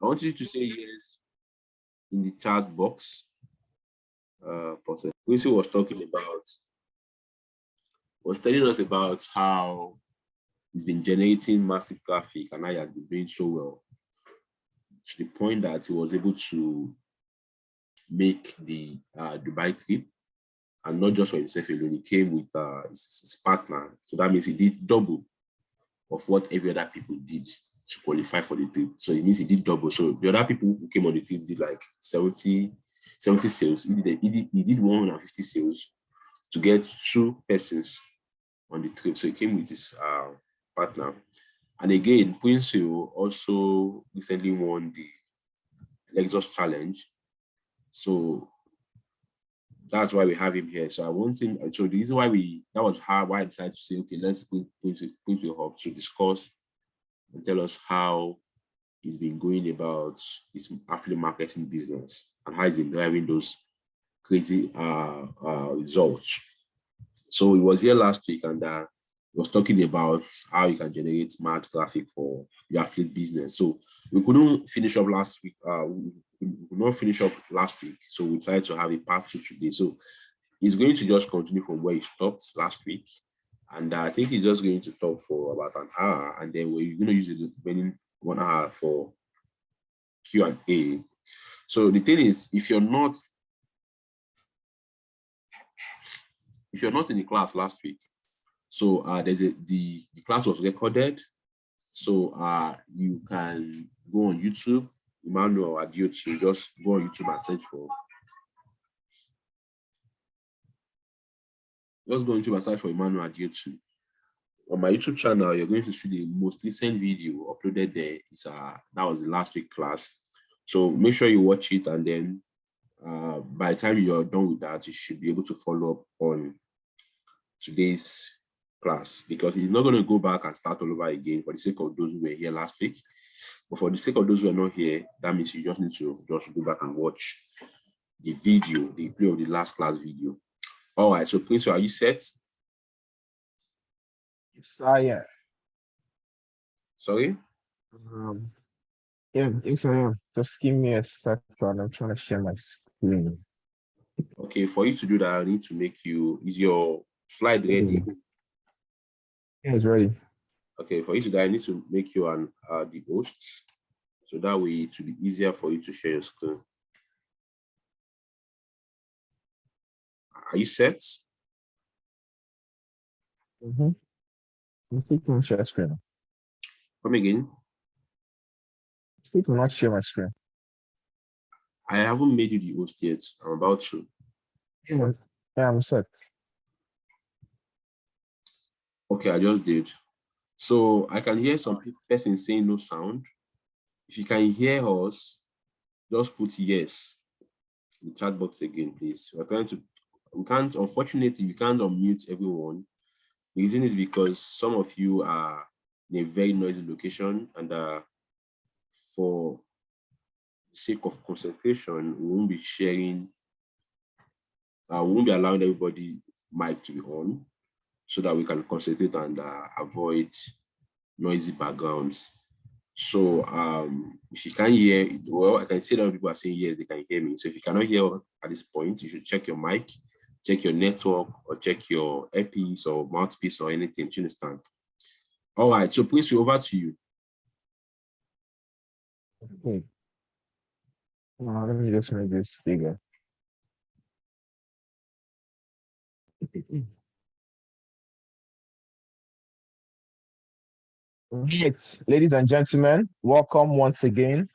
I want you to say yes in the chat box. Quincy was telling us about how he's been generating massive traffic and how he has been doing so well to the point that he was able to make the Dubai trip, and not just for himself alone. He came with his partner, so that means he did double of what every other people did to qualify for the trip. So it means he did double. So the other people who came on the trip did like 70 sales. He did 150 sales to get 2 persons on the trip. So he came with his partner. And again, Prince also recently won the Lexus Challenge. So that's why we have him here. So I want him. So the reason why why I decided to say, okay, let's put Prince up to discuss and tell us how he's been going about his affiliate marketing business and how he's been driving those crazy results. So he was here last week and he was talking about how you can generate max traffic for your affiliate business. So we couldn't finish up last week. We could not finish up last week, so we decided to have a part 2 today. So he's going to just continue from where he stopped last week, and I think he's just going to talk for about an hour, and then we're going to use the remaining 1 hour for Q&A. So the thing is, if you're not in the class last week, so the class was recorded, so you can go on YouTube, Emmanuel Adiotu. Just go on YouTube and search for. Just go on YouTube and search for Emmanuel Adiotu. On my YouTube channel, you're going to see the most recent video uploaded there. That was the last week class. So make sure you watch it, and then by the time you're done with that, you should be able to follow up on today's class, because he's not going to go back and start all over again for the sake of those who were here last week. But for the sake of those who are not here, that means you just need to just go back and watch the video, the play of the last class video. All right, so Prince, are you set? Yes, I am. Sorry? Yeah, yes, I am. Just give me a second. I'm trying to share my screen. Okay, for you to do that, I need to make you, is your slide ready? Yeah, it's ready. Okay, for you to do that, I need to make you the host, so that way it will be easier for you to share your screen. Are you set? I'm still not share screen. Come again? Still not share my screen. I haven't made you the host yet. I'm about to. Yeah, I'm set. Okay, I just did. So I can hear some person saying no sound. If you can hear us, just put yes in the chat box again, please. Unfortunately, we can't unmute everyone. The reason is because some of you are in a very noisy location, and for the sake of concentration, we won't be sharing, we won't be allowing everybody mic to be on, so that we can concentrate and avoid noisy backgrounds. So if you can't hear, well, I can see that people are saying yes, they can hear me. So if you cannot hear at this point, you should check your mic, check your network, or check your earpiece or mouthpiece or anything. Do you understand? All right, so please, over to you. Okay. Let me just make this bigger. Right, ladies and gentlemen, welcome once again.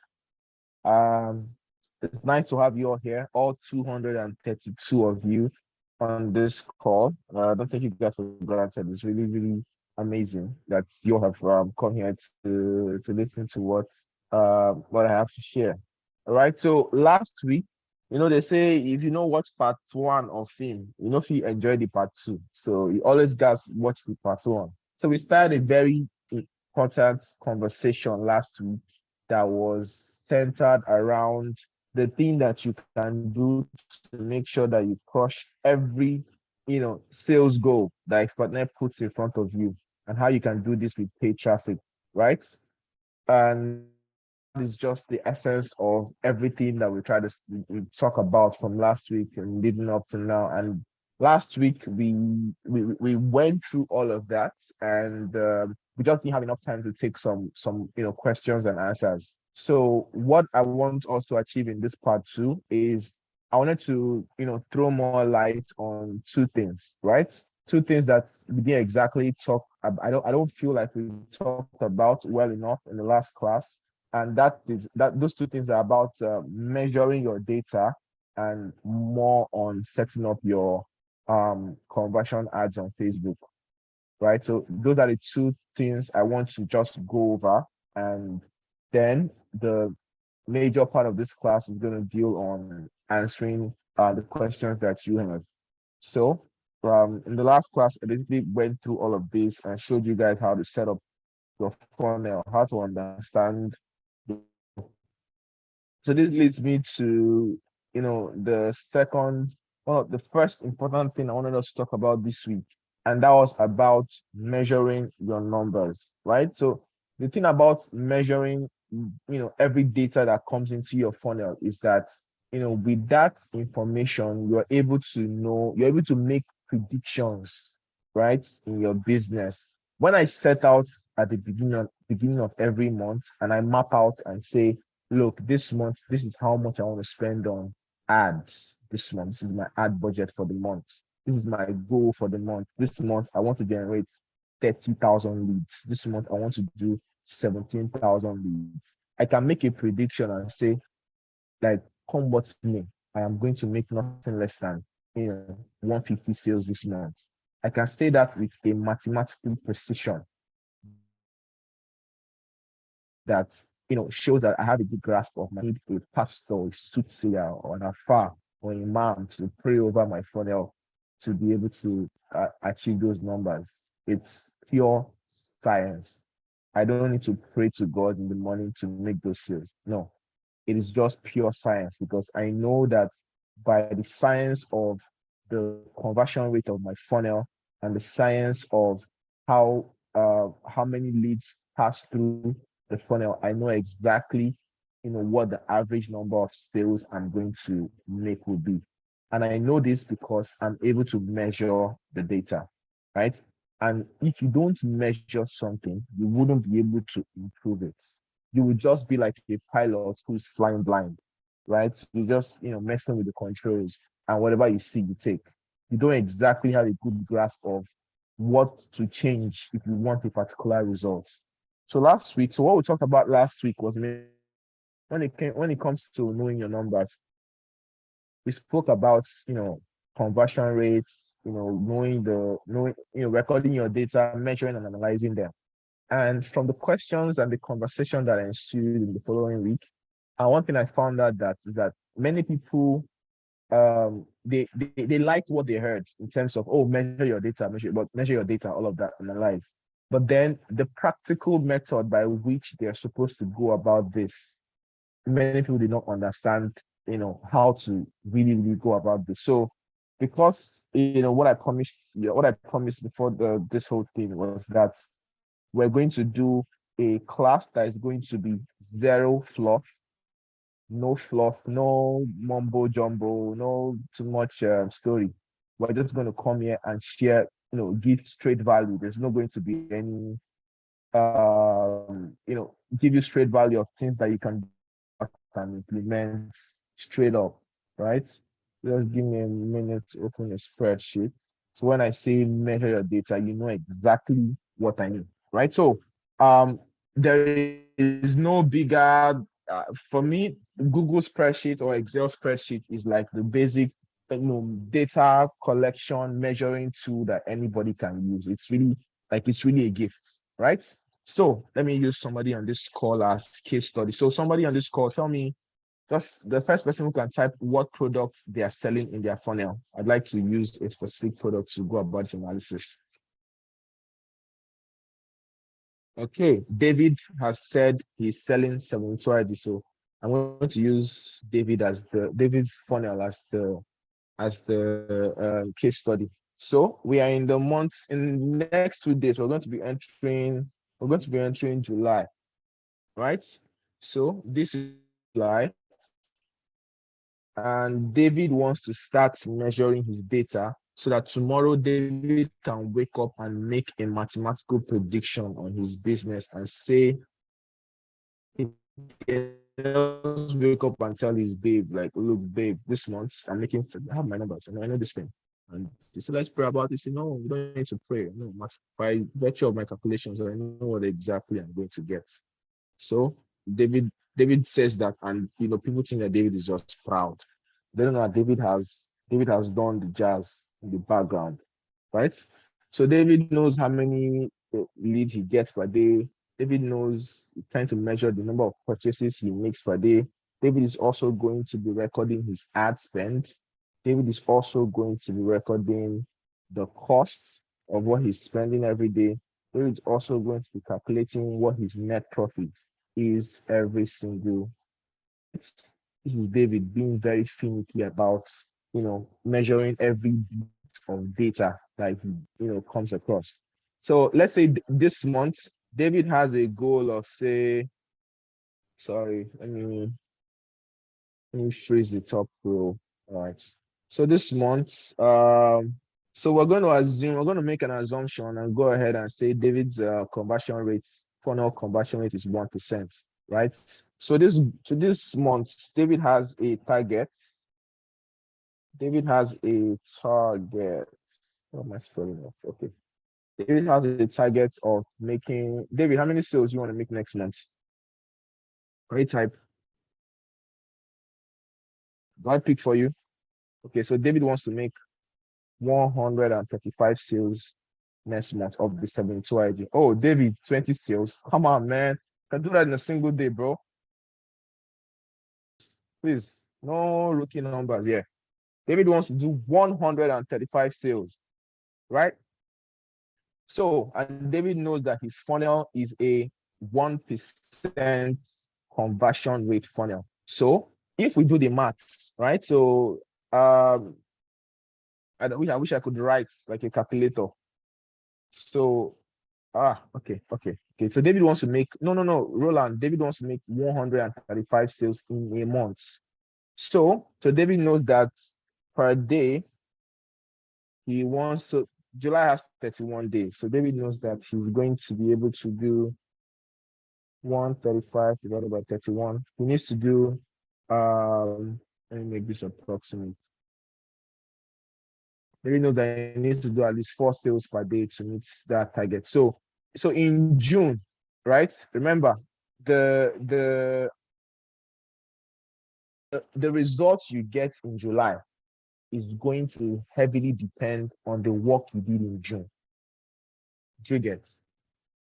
It's nice to have you all here, all 232 of you on this call. Don't take you guys for granted. It's really, really amazing that you have come here to listen to what I have to share. All right. So last week, they say if you know watch part one of film, if you enjoy the part two. So you always guys watch the part one. So we started a very important conversation last week that was centered around the thing that you can do to make sure that you crush every sales goal that Expertnet puts in front of you, and how you can do this with paid traffic, right? And is just the essence of everything that we talk about from last week and leading up to now. And last week we went through all of that, and we just didn't have enough time to take some questions and answers. So what I want us to achieve in this part two is I wanted to throw more light on two things, right? Two things that we didn't exactly talk about. I don't feel like we talked about well enough in the last class, and that is that those two things are about measuring your data and more on setting up your conversion ads on Facebook, right? So those are the two things I want to just go over, and then the major part of this class is going to deal on answering the questions that you have. So in the last class, I basically went through all of this and showed you guys how to set up your funnel, how to understand. So this leads me to, the second, well, the first important thing I wanted us to talk about this week, and that was about measuring your numbers, right? So the thing about measuring, every data that comes into your funnel is that, with that information, you're able to make predictions, right, in your business. When I set out at the beginning of every month and I map out and say, look, this month, this is how much I want to spend on ads this month. This is my ad budget for the month. This is my goal for the month. This month, I want to generate 30,000 leads. This month, I want to do 17,000 leads. I can make a prediction and say, like, come what may, I am going to make nothing less than 150 sales this month. I can say that with a mathematical precision that shows that I have a good grasp of my need a pastor, a soothsayer, or an afar, or a imam to pray over my funnel to be able to achieve those numbers. It's pure science. I don't need to pray to God in the morning to make those sales. No, it is just pure science because I know that by the science of the conversion rate of my funnel and the science of how many leads pass through the funnel, I know exactly what the average number of sales I'm going to make will be. And I know this because I'm able to measure the data, right? And if you don't measure something, you wouldn't be able to improve it. You would just be like a pilot who's flying blind, right? You just messing with the controls, and whatever you see, you take. You don't exactly have a good grasp of what to change if you want a particular result. So what we talked about last week was when it comes to knowing your numbers, we spoke about conversion rates, recording your data, measuring and analyzing them. And from the questions and the conversation that ensued in the following week, and one thing I found out that is that many people they liked what they heard in terms of, oh, measure your data, measure your data, all of that, analyze. But then the practical method by which they're supposed to go about this, many people did not understand, how to really go about this. So because what I promised before this whole thing was that we're going to do a class that is going to be zero fluff, no mumbo jumbo, no too much story. We're just going to come here and share, give straight value. There's not going to be any, give you straight value of things that you can implement straight up, right? Just give me a minute to open a spreadsheet. So when I say measure your data, you know exactly what I mean, right? So there is no bigger, for me, Google spreadsheet or Excel spreadsheet is like the basic data collection measuring tool that anybody can use. It's really a gift, right? So let me use somebody on this call as case study. So somebody on this call, tell me just the first person who can type what product they are selling in their funnel. I'd like to use a specific product to go about this analysis. Okay, David has said he's selling 72 ID. So I'm going to use David's funnel as the case study. So we are in the next 2 days, we're going to be entering July, right? So this is July, and David wants to start measuring his data so that tomorrow David can wake up and make a mathematical prediction on his business and say, he can just wake up and tell his babe, like, look, babe, this month I'm making, I have my numbers and I know this thing. And he said, let's pray about it. He said, no, we don't need to pray. No, by virtue of my calculations, I know what exactly I'm going to get. So David says that, and people think that David is just proud. They don't know that David has done the jazz in the background, right? So David knows how many lead he gets per day. David knows, trying to measure the number of purchases he makes per day. David is also going to be recording his ad spend. David is also going to be recording the cost of what he's spending every day. David is also going to be calculating what his net profit is every single. This is David being very finicky about measuring every bit of data that he comes across. So let's say this month David has a goal of, say, sorry, let me freeze the top row. All right. So this month, so we're going to make an assumption and go ahead and say David's funnel conversion rate is 1%, right? So this month, David has a target. What am I spelling off? Okay. David has a target of making. David, how many sales you want to make next month? Great type. Do I pick for you? Okay, so David wants to make 135 sales next month of the 72 IG. Oh, David, 20 sales. Come on, man. Can do that in a single day, bro. Please, no rookie numbers. Yeah. David wants to do 135 sales, right? So, and David knows that his funnel is a 1% conversion rate funnel. So, if we do the maths, right? So, I wish I could write like a calculator. So, okay. So David wants to make, no, Roland, David wants to make 135 sales in a month. So David knows that per day, he wants to, July has 31 days. So David knows that he's going to be able to do 135 divided by 31. He needs to do, let me make this approximate. David knows that he needs to do at least 4 sales per day to meet that target. So in June, right? Remember, the results you get in July is going to heavily depend on the work you did in June. Do you get?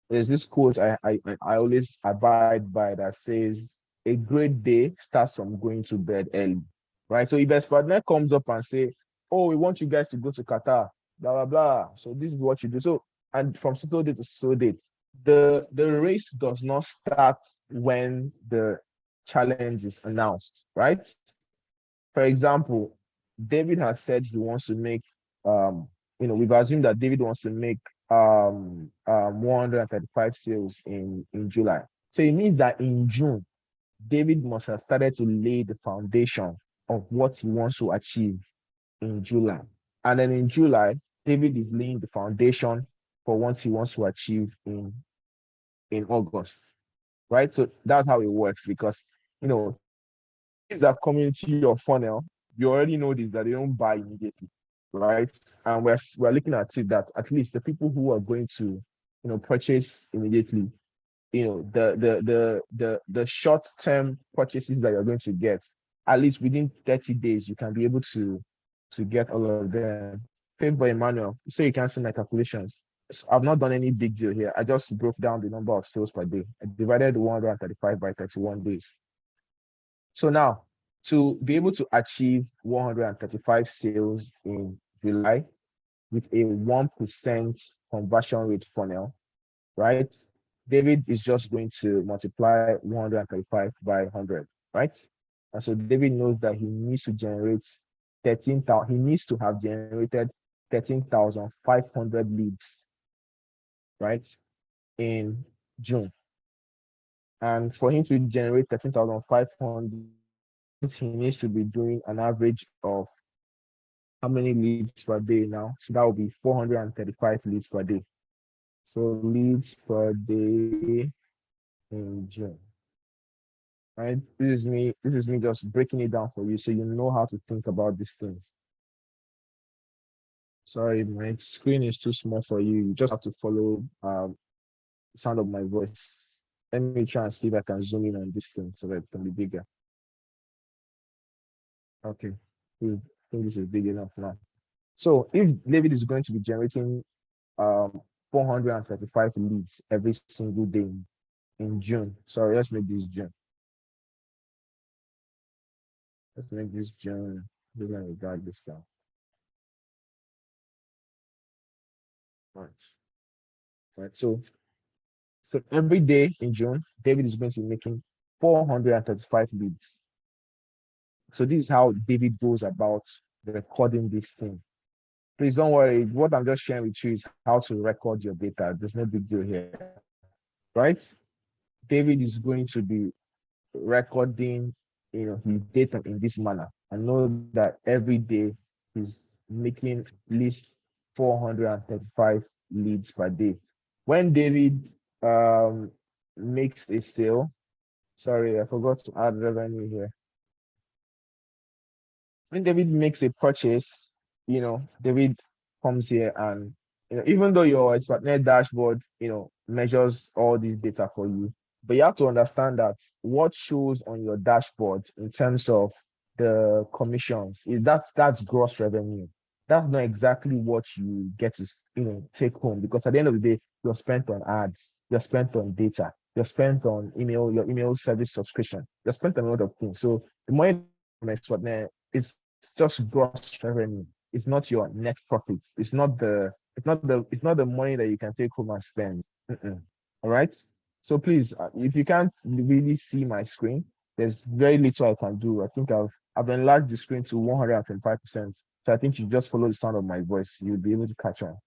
There's this quote I always abide by that says, a great day starts from going to bed early, right? So if a partner comes up and say, oh, we want you guys to go to Qatar, blah, blah, blah. So this is what you do. So, and from so date to so date, the race does not start when the challenge is announced, right? For example, David has said he wants to make, we've assumed that David wants to make 135 sales in July. So it means that in June, David must have started to lay the foundation of what he wants to achieve in July. And then in July, David is laying the foundation for what he wants to achieve in August, right? So that's how it works, because things that come into your funnel, you already know this, that they don't buy immediately, right? And we're looking at it that at least the people who are going to purchase immediately, the short-term purchases that you're going to get, at least within 30 days, you can be able to get all of them. Favor Emmanuel, so you can see my calculations. So I've not done any big deal here. I just broke down the number of sales per day. I divided 135 by 31 days. So now, to be able to achieve 135 sales in July with a 1% conversion rate funnel, right? David is just going to multiply 135 by 100, right? And so David knows that he needs to generate 13,000. He needs to have generated 13,500 leads, right, in June. And for him to generate 13,500, he needs to be doing an average of how many leads per day now? So that will be 435 leads per day. So leads per day in June. Right? This is me just breaking it down for you so you know how to think about these things. Sorry, my screen is too small for you. You just have to follow the sound of my voice. Let me try and see if I can zoom in on this thing so that it can be bigger. Okay. I think this is big enough now. So if David is going to be generating 435 leads every single day in June. Sorry, let's make this June. Let's make this June. We're going to drag this down. Right. Right. So every day in June, David is going to be making 435 leads. So this is how David goes about recording this thing. Please don't worry. What I'm just sharing with you is how to record your data. There's no big deal here, right? David is going to be recording, his data in this manner. I know that every day he's making at least 435 leads per day. When David makes a sale, sorry, I forgot to add revenue here. When David makes a purchase, David comes here and even though your Expertnet dashboard, measures all this data for you, but you have to understand that what shows on your dashboard in terms of the commissions is that's gross revenue. That's not exactly what you get to take home, because at the end of the day, you're spent on ads, you're spent on data, you're spent on your email service subscription, you're spent on a lot of things. So the money from Expertnet is just gross revenue. It's not your net profits. It's not the money that you can take home and spend. All right. So please, if you can't really see my screen, there's very little I can do. I think I've enlarged the screen to 125%. So I think you just follow the sound of my voice. You'll be able to catch on.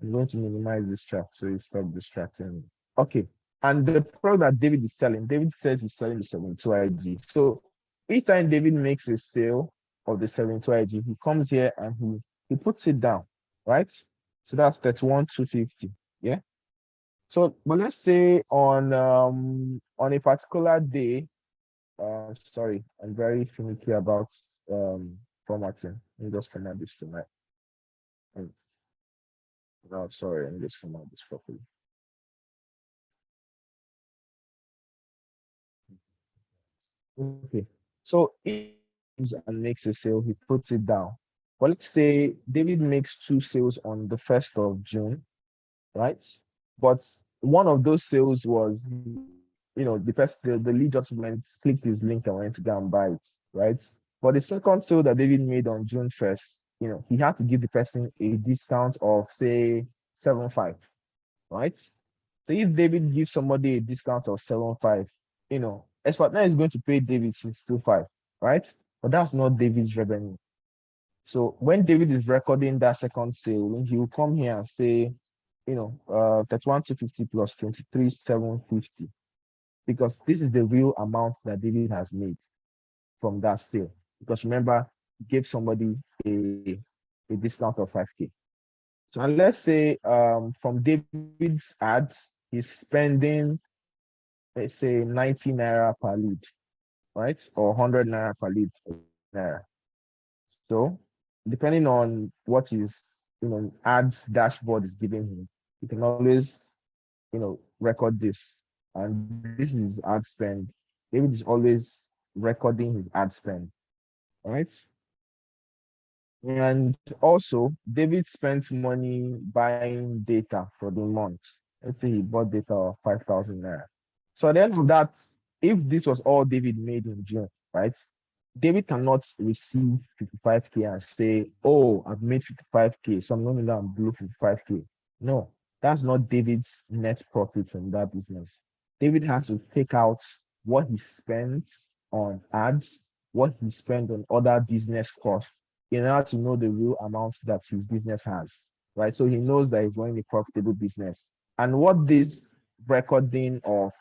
I'm going to minimize this chat so you stop distracting me. Okay. And the product that David is selling, David says he's selling the 72 IG. So each time David makes a sale of the 72 IG, he comes here and he puts it down, right? So that's 31,250. Yeah. So, but let's say on a particular day, sorry, I'm very finicky about formatting. Let me just format this tonight. No, sorry, let me just format this properly. Okay. So if and makes a sale, he puts it down. But let's say David makes 2 sales on the 1st of June, right? But one of those sales was, the lead just clicked his link and went to go and buy it, right? But the second sale that David made on June 1st, he had to give the person a discount of say 7.5, right? So if David gives somebody a discount of 7.5, Expertnet is going to pay David 6.25, right? But that's not David's revenue. So when David is recording that second sale, he will come here and say, 31,250 plus 23,750, because this is the real amount that David has made from that sale. Because remember, he gave somebody a discount of 5K. So and let's say from David's ads, he's spending, let's say 90 naira per lead, right? Or 100 naira per lead. Naira. So depending on what his ads dashboard is giving him, you can always record this. And this is ad spend. David is always recording his ad spend. All right. And also, David spent money buying data for the month. Let's say he bought data of 5,000 naira. So at the end of that, if this was all David made in June, right? David cannot receive 55K and say, oh, I've made 55K, so I'm no longer blue 55K. No, that's not David's net profit from that business. David has to take out what he spends on ads, what he spent on other business costs, in order to know the real amount that his business has, right? So he knows that he's running a profitable business. And what this recording of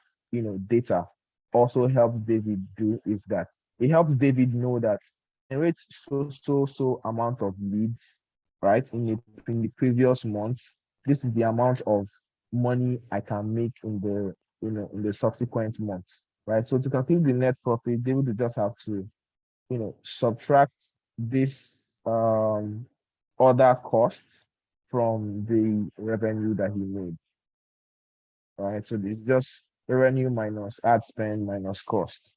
data also helps David do is that it helps David know that generate so amount of leads, right? In the previous month, this is the amount of money I can make in the in the subsequent months, right? So to calculate the net profit, David will just have to subtract this other costs from the revenue that he made. All right, so it's just revenue minus ad spend minus cost.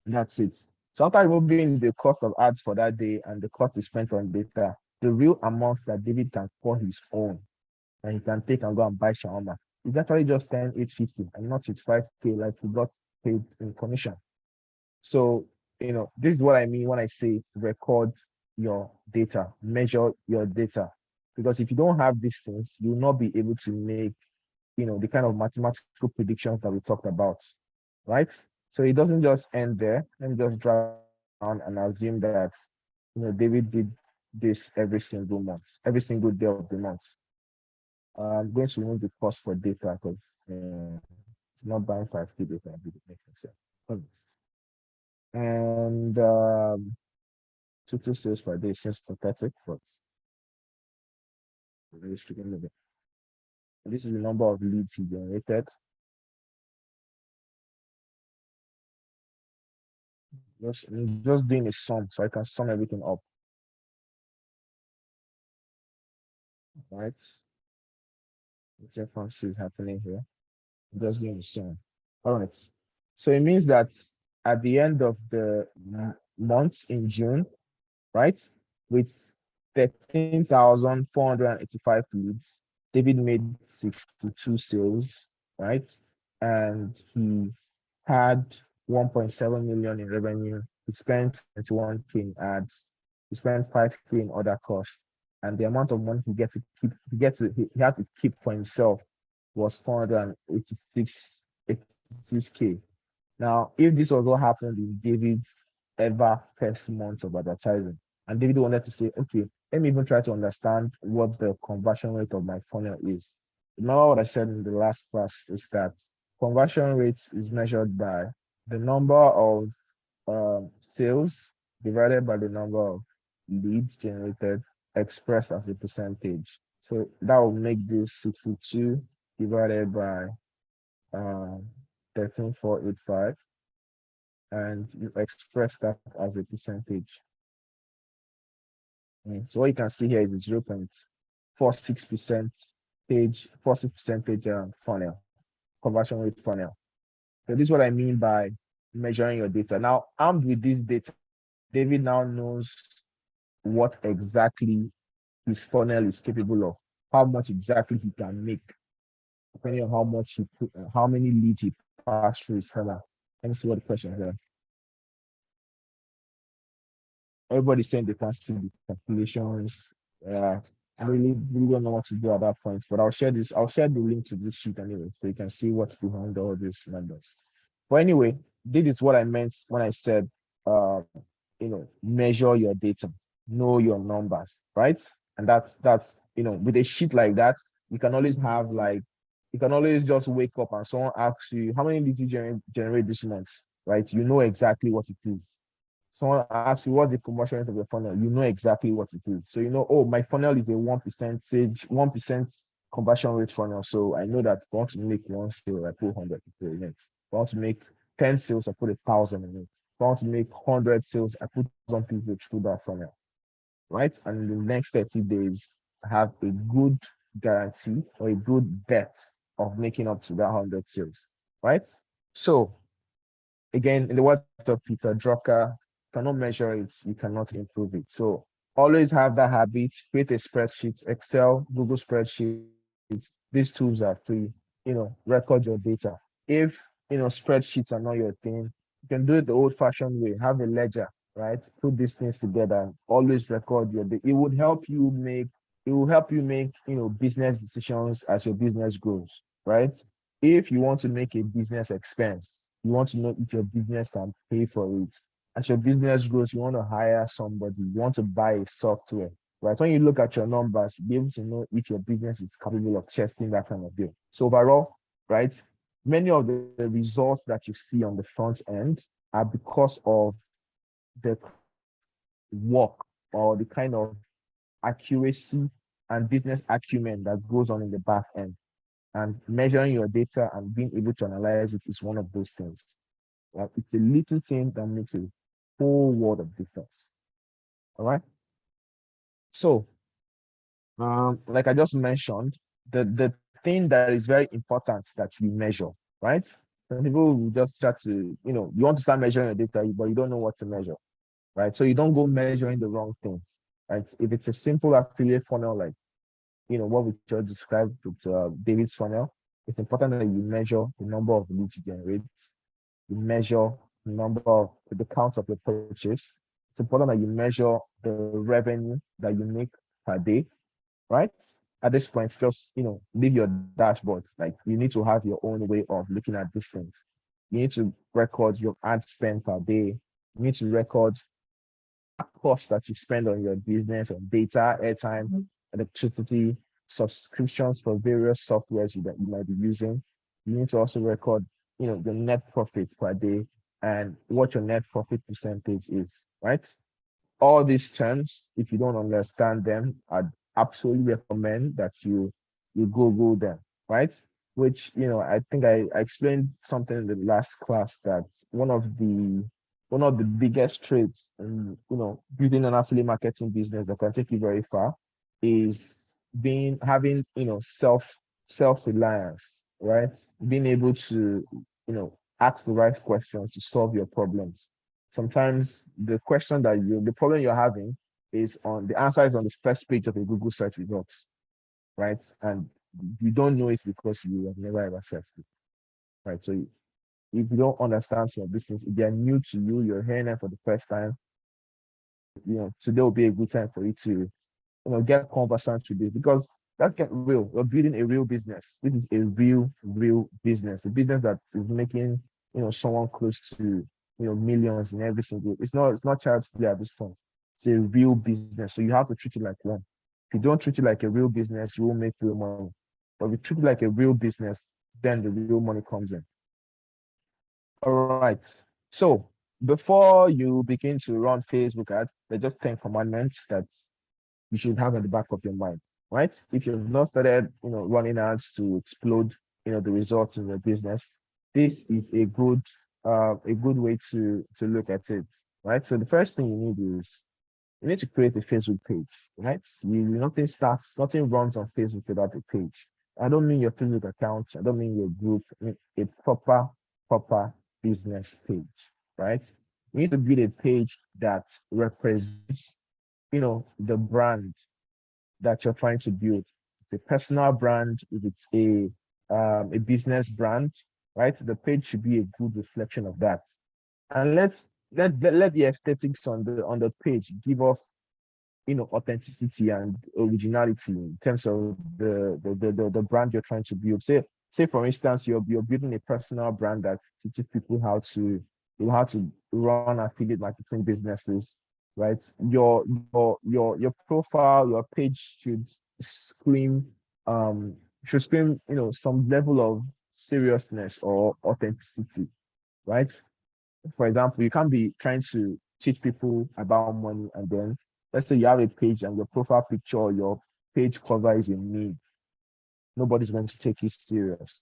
That's it. So after removing the cost of ads for that day and the cost is spent on data, the real amount that David can call his own and he can take and go and buy shawarma is actually just 10,850 and not 5K like he got paid in commission. So, this is what I mean when I say record your data, measure your data. Because if you don't have these things, you will not be able to make, the kind of mathematical predictions that we talked about, right? So it doesn't just end there. Let me just drop down and assume that, David did this every single month, every single day of the month. I'm going to remove the cost for data because it's not buying 5K data. It makes sense. And total sales per day seems pathetic, but let's begin with it. This is the number of leads he generated. Just doing a sum so I can sum everything up. Right? What's fancy is happening here? Just doing a sum. All right. So it means that at the end of the month in June, right, with 13,485 leads, David made 62 sales, right? And he had 1.7 million in revenue. He spent 21K in ads. He spent 5K in other costs. And the amount of money he had to keep for himself was 486K. Now, if this was what happened in David's ever first month of advertising, and David wanted to say, okay, let me even try to understand what the conversion rate of my funnel is. Remember what I said in the last class is that conversion rate is measured by the number of sales divided by the number of leads generated expressed as a percentage. So that will make this 62 divided by 13,485, and you express that as a percentage. So what you can see here is 0.46% funnel, conversion rate funnel. So this is what I mean by measuring your data. Now, armed with this data, David now knows what exactly his funnel is capable of, how much exactly he can make, depending on how many leads he passed through his funnel. Let me see what the question is there. Everybody's saying they can see the calculations. I really don't know what to do at that point, but I'll share the link to this sheet anyway, so you can see what's behind all these numbers. But anyway, this is what I meant when I said, measure your data, know your numbers, right? And that's with a sheet like that, you can always just wake up and someone asks you, how many leads you generate this month, right? You know exactly what it is. Someone asks you, what's the conversion rate of your funnel? You know exactly what it is. So oh, my funnel is a 1% conversion rate funnel. So I know that if I want to make one sale, I put 100 people in it. If I want to make 10 sales, I put 1,000 in it. If I want to make 100 sales, I put some people through that funnel, right? And in the next 30 days, I have a good guarantee or a good bet of making up to that 100 sales, right? So again, in the words of Peter Drucker, cannot measure it, you cannot improve it. So always have that habit, create a spreadsheet, Excel, Google spreadsheets. These tools are free, record your data. If, spreadsheets are not your thing, you can do it the old fashioned way, have a ledger, right? Put these things together, always record your data. It will help you make, business decisions as your business grows, right? If you want to make a business expense, you want to know if your business can pay for it. As your business grows, you want to hire somebody, you want to buy a software, right? When you look at your numbers, you'll be able to know if your business is capable of chasing that kind of deal. So overall, right, Many of the results that you see on the front end are because of the work or the kind of accuracy and business acumen that goes on in the back end. And measuring your data and being able to analyze it is one of those things. Like it's a little thing that makes a whole world of difference. All right. So, like I just mentioned, the thing that is very important that you measure, right? Some people will just try to, you want to start measuring your data, but you don't know what to measure, right? So you don't go measuring the wrong things, right? If it's a simple affiliate funnel, like what we just described with David's funnel, it's important that you measure the number of leads you generate, you measure the number of the count of your purchase. It's important that you measure the revenue that you make per day, right? At this point, just leave your dashboard. Like you need to have your own way of looking at these things. You need to record your ad spend per day. You need to record cost that you spend on your business, on data, airtime, electricity, subscriptions for various softwares that you might be using. You need to also record, the net profit per day and what your net profit percentage is, right? All these terms, if you don't understand them, I'd absolutely recommend that you Google them, right? Which I think I explained something in the last class that one of the biggest traits in building an affiliate marketing business that can take you very far is having self-reliance, right? Being able to ask the right questions to solve your problems. Sometimes the problem you're having is on the answer is on the first page of a Google search results, right? And you don't know it because you have never ever searched it, right? So if you don't understand some of these things, if they're new to you, you're hearing them for the first time, today will be a good time for you to, get conversant with this because that's get real. We're building a real business. This is a real business. A business that is making, someone close to, millions in every single. It's not child's play at this point. It's a real business. So you have to treat it like one. If you don't treat it like a real business, you won't make real money. But if you treat it like a real business, then the real money comes in. All right. So before you begin to run Facebook ads, there's just 10 commandments that you should have at the back of your mind, right? If you've not started, running ads to explode, the results in your business, this is a good way to look at it, right? So the first thing you need is you need to create a Facebook page, right? Nothing runs on Facebook without a page. I don't mean your Facebook account. I don't mean your group. I mean a proper business page, right? You need to build a page that represents, the brand that you're trying to build. It's a personal brand, if it's a business brand, right? The page should be a good reflection of that. And let the aesthetics on the page give off authenticity and originality in terms of the brand you're trying to build. Say for instance, you're building a personal brand that teaches people how to run affiliate marketing businesses, right? Your profile, your page scream should scream, some level of seriousness or authenticity, right? For example, you can't be trying to teach people about money and then let's say you have a page and your profile picture or your page cover is in need. Nobody's going to take you serious.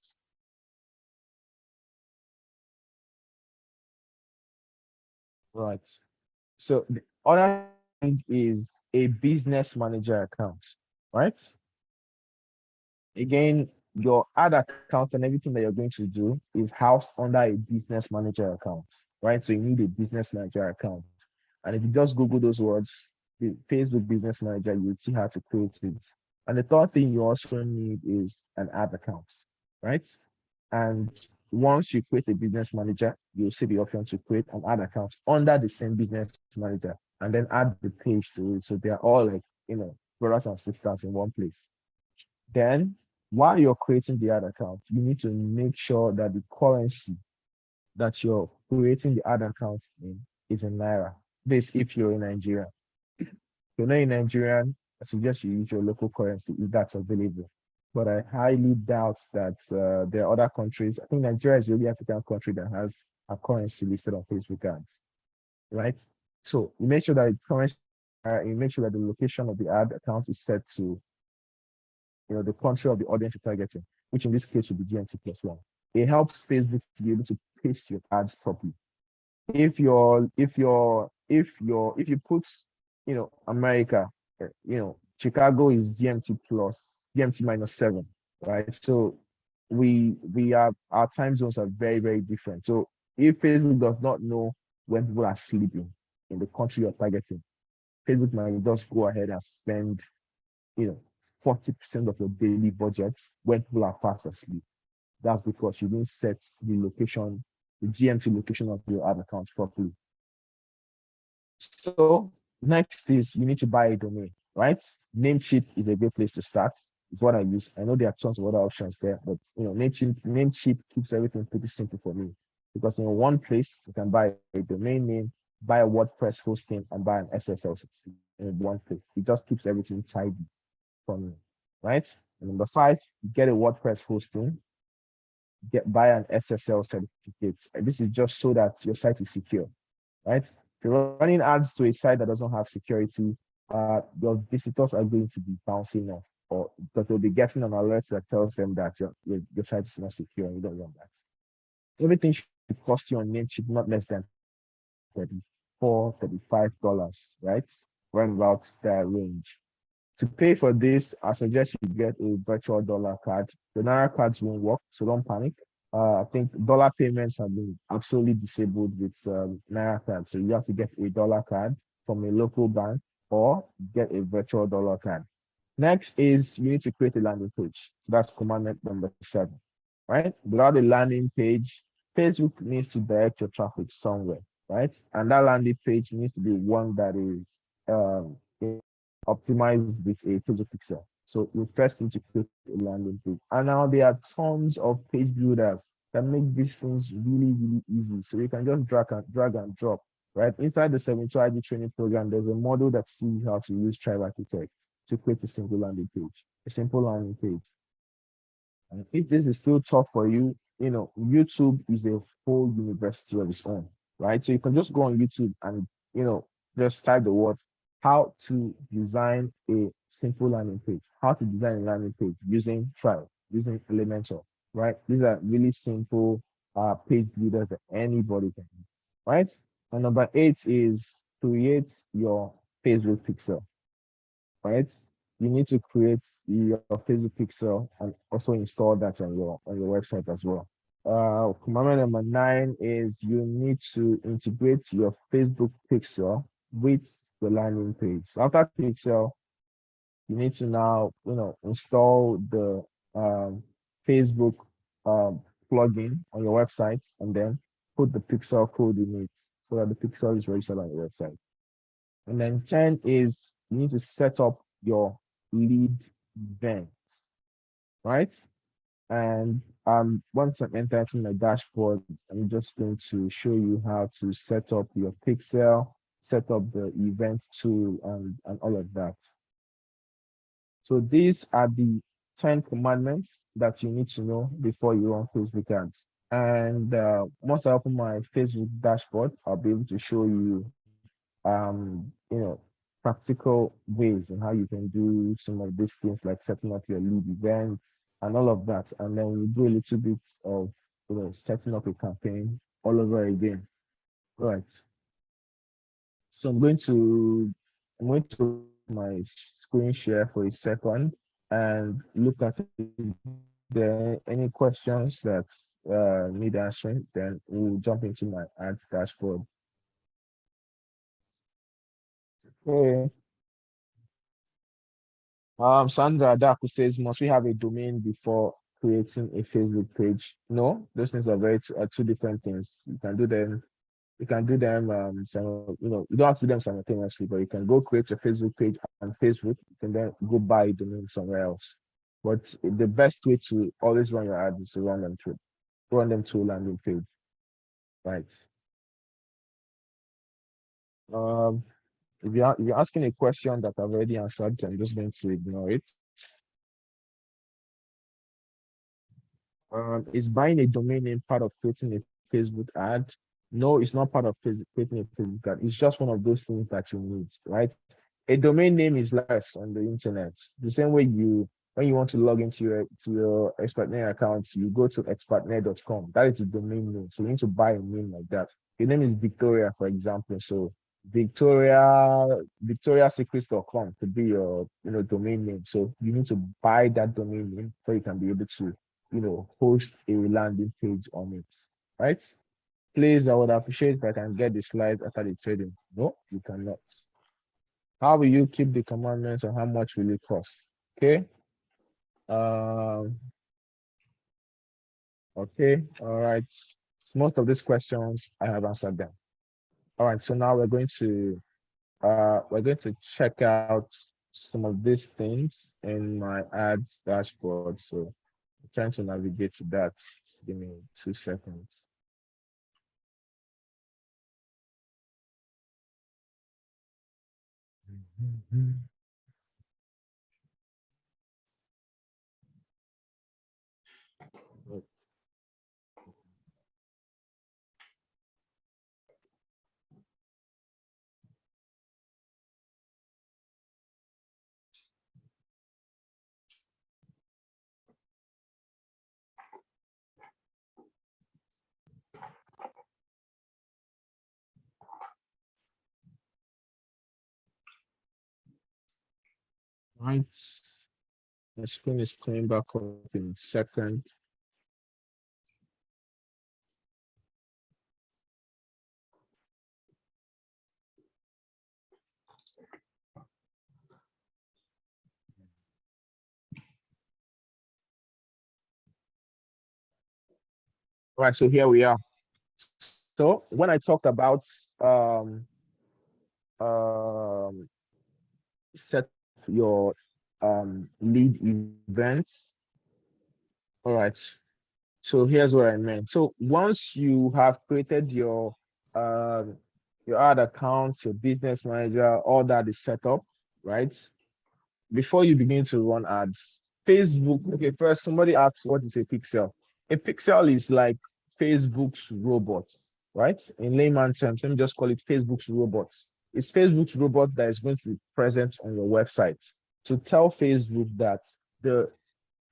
Right. So the other thing is a business manager account, right? Again, your ad account and everything that you're going to do is housed under a business manager account, right? So you need a business manager account. And if you just Google those words, the Facebook Business Manager, you'll see how to create it. And the third thing you also need is an ad account, right? And once you create a business manager, you'll see the option to create an ad account under the same business manager and then add the page to it. So they're all like, brothers and sisters in one place. Then while you're creating the ad account, you need to make sure that the currency that you're creating the ad account in is in Naira. This if you're in Nigeria. If you're not in Nigerian, I suggest you use your local currency if that's available. but I highly doubt that there are other countries. I think Nigeria is the only African country that has a currency listed on Facebook ads, right? So you make sure that the currency, you make sure that the location of the ad account is set to the country of the audience you're targeting, which in this case would be GMT plus one. It helps Facebook to be able to paste your ads properly. If you put America, Chicago is GMT minus seven, right? So we are our time zones are very, very different. So if Facebook does not know when people are sleeping in the country you're targeting, Facebook might just go ahead and spend, 40% of your daily budget when people are fast asleep. That's because you didn't set the GMT location of your ad account properly. So next is you need to buy a domain, right? Namecheap is a great place to start. It's what I use. I know there are tons of other options there, but Namecheap keeps everything pretty simple for me because in one place you can buy a domain name, buy a WordPress hosting, and buy an SSL certificate in one place. It just keeps everything tidy for me, right? And number five, get a WordPress hosting, buy an SSL certificate. And this is just so that your site is secure, right? If you're running ads to a site that doesn't have security, your visitors are going to be bouncing off, or that they'll be getting an alert that tells them that your site is not secure and you don't want that. Everything should cost you on Namecheap not less than $34, $35, right? Run about that range. To pay for this, I suggest you get a virtual dollar card. The Naira cards won't work, so don't panic. I think dollar payments have been absolutely disabled with Naira cards. So you have to get a dollar card from a local bank or get a virtual dollar card. Next is you need to create a landing page. So that's commandment number 7, right? Without a landing page, Facebook needs to direct your traffic somewhere, right? And that landing page needs to be one that is um, optimized with a Facebook pixel. So you first need to create a landing page. And now there are tons of page builders that make these things really, really easy. So you can just drag and drop, right? Inside the 72 ID training program, there's a model that teaches you how to use Tribe Architect to create a single landing page, a simple landing page. And if this is still tough for you, YouTube is a whole university of its own, right? So you can just go on YouTube and, just type the word how to design a simple landing page, how to design a landing page using Tribe, using Elementor, right? These are really simple page builders that anybody can do, right? And number 8 is create your Facebook pixel, right? You need to create your Facebook pixel and also install that on your website as well. Commandment number 9 is you need to integrate your Facebook pixel with the landing page. So after pixel, you need to now install the Facebook plugin on your website and then put the pixel code in it so that the pixel is registered on your website. And then 10 is you need to set up your lead events, right? And once I'm entering my dashboard, I'm just going to show you how to set up your pixel, set up the event tool, and all of that. So these are the 10 commandments that you need to know before you run Facebook ads. And once I open my Facebook dashboard, I'll be able to show you practical ways and how you can do some of these things like setting up your lead events and all of that. And then we do a little bit of setting up a campaign all over again. Right. So I'm going to my screen share for a second and look at there any questions that need answering, then we'll jump into my ads dashboard. Okay. Sandra Adaku says, must we have a domain before creating a Facebook page? No, those things are two different things. You can do them. You don't have to do them simultaneously, but you can go create your Facebook page on Facebook. You can then go buy a domain somewhere else. But the best way to always run your ads is to run them through landing page, right? Um, if you're asking a question that I've already answered, I'm just going to ignore it. Is buying a domain name part of creating a Facebook ad? No, it's not part of creating a Facebook ad. It's just one of those things that you need, right? A domain name is less on the internet. The same way when you want to log into your ExpertNet account, you go to expertnet.com. That is a domain name. So you need to buy a name like that. Your name is Victoria, for example. So victoriasecrets.com could be your domain name. So you need to buy that domain name so you can be able to host a landing page on it, right? Please, I would appreciate if I can get the slides after the trading. No, you cannot. How will you keep the commandments and how much will it cost? Okay. Um, okay, all right. So most of these questions I have answered them. All right, so now we're going to check out some of these things in my ads dashboard. So I'm trying to navigate to that. Just give me 2 seconds. Right. The screen is coming back up in a second. All right, so here we are. So when I talked about um, set your lead events, all right. So here's what I meant. So once you have created your ad account, your business manager, all that is set up, right? Before you begin to run ads, Facebook. Okay, first somebody asks what is a pixel? A pixel is like Facebook's robots, right? In layman terms, let me just call it Facebook's robots. It's Facebook's robot that is going to be present on your website to tell Facebook that the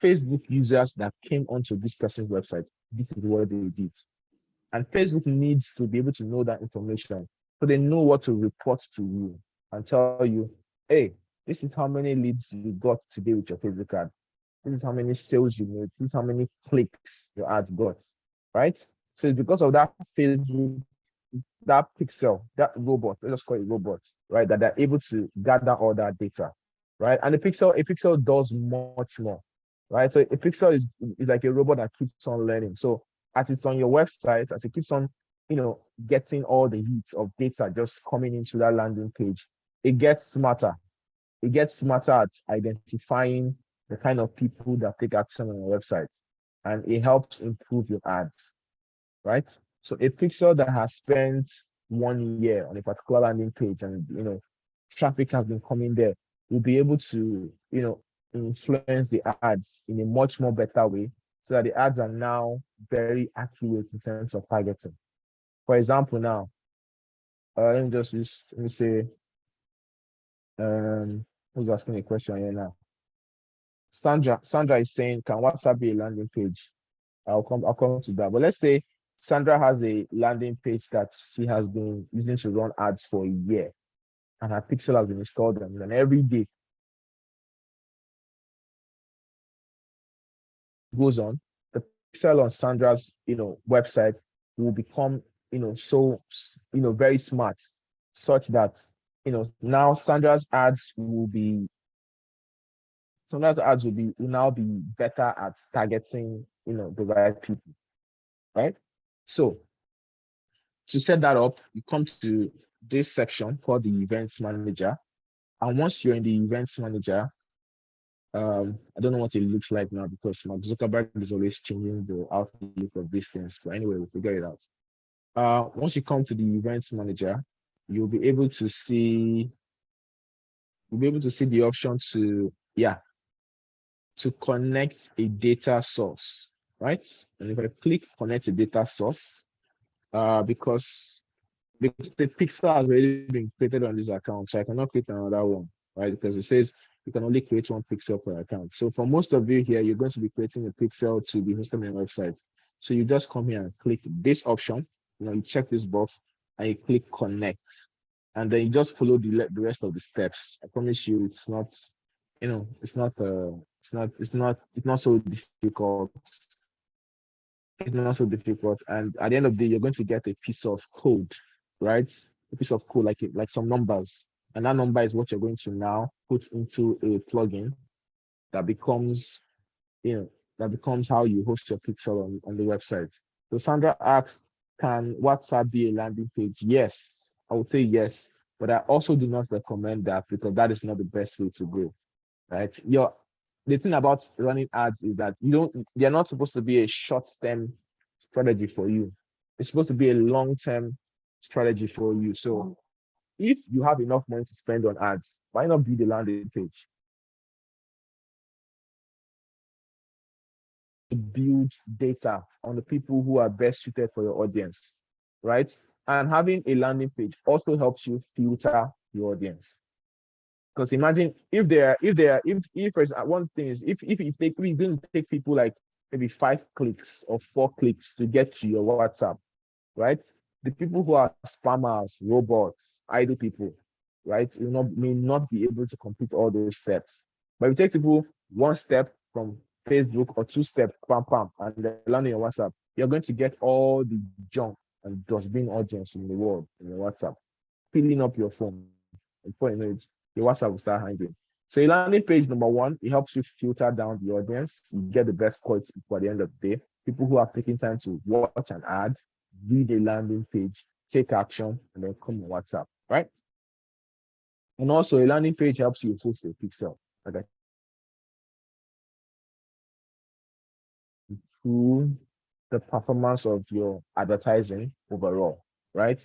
Facebook users that came onto this person's website, this is what they did. And Facebook needs to be able to know that information so they know what to report to you and tell you, hey, this is how many leads you got today with your Facebook ad. This is how many sales you made. This is how many clicks your ads got, right? So it's because of that Facebook, that pixel, that robot, let's just call it robot, right? That they're able to gather all that data, right? And a pixel does much more, right? So a pixel is like a robot that keeps on learning. So as it's on your website, as it keeps on, getting all the hits of data just coming into that landing page, it gets smarter. It gets smarter at identifying the kind of people that take action on your website, and it helps improve your ads, right? So a pixel that has spent 1 year on a particular landing page and traffic has been coming there will be able to influence the ads in a much more better way so that the ads are now very accurate in terms of targeting. For example, now let me say who's asking a question here now? Sandra is saying, can WhatsApp be a landing page? I'll come to that. But let's say Sandra has a landing page that she has been using to run ads for a year, and her pixel has been installed, and then every day goes on, the pixel on Sandra's website will become so very smart, such that now Sandra's ads will now be better at targeting the right people, right? So to set that up, you come to this section called the events manager. And once you're in the events manager, I don't know what it looks like now because Mark Zuckerberg is always changing the outlook of these things. But anyway, we'll figure it out. Once you come to the events manager, you'll be able to see the option to connect a data source. right? And if I click connect to data source, because the pixel has already been created on this account, so I cannot create another one, right? Because it says you can only create one pixel per account. So for most of you here, you're going to be creating a pixel to be hosted on your website. So you just come here and click this option, you check this box and you click connect. And then you just follow the rest of the steps. I promise you it's not, it's not so difficult. It's not so difficult. And at the end of the day, you're going to get a piece of code, right? A piece of code like some numbers. And that number is what you're going to now put into a plugin that becomes, that becomes how you host your pixel on the website. So Sandra asks, can WhatsApp be a landing page? Yes, I would say yes, but I also do not recommend that because that is not the best way to go, right? The thing about running ads is that they're not supposed to be a short-term strategy for you. It's supposed to be a long-term strategy for you. So if you have enough money to spend on ads, why not build a landing page? Build data on the people who are best suited for your audience, right? And having a landing page also helps you filter your audience. Because imagine if for example, one thing is if you're going to take people like maybe 5 clicks or 4 clicks to get to your WhatsApp, right? The people who are spammers, robots, idle people, right, may not be able to complete all those steps. But if you take people one step from Facebook or 2 steps, pam pam, and they land on your WhatsApp, you're going to get all the junk and dustbin audience in the world in your WhatsApp, filling up your phone. And before you know it, your WhatsApp will start hanging. So a landing page, number one, it helps you filter down the audience. You get the best quality people at the end of the day. People who are taking time to watch an ad, read a landing page, take action, and then come on WhatsApp, right? And also a landing page helps you host a pixel. Like I improve the performance of your advertising overall, right?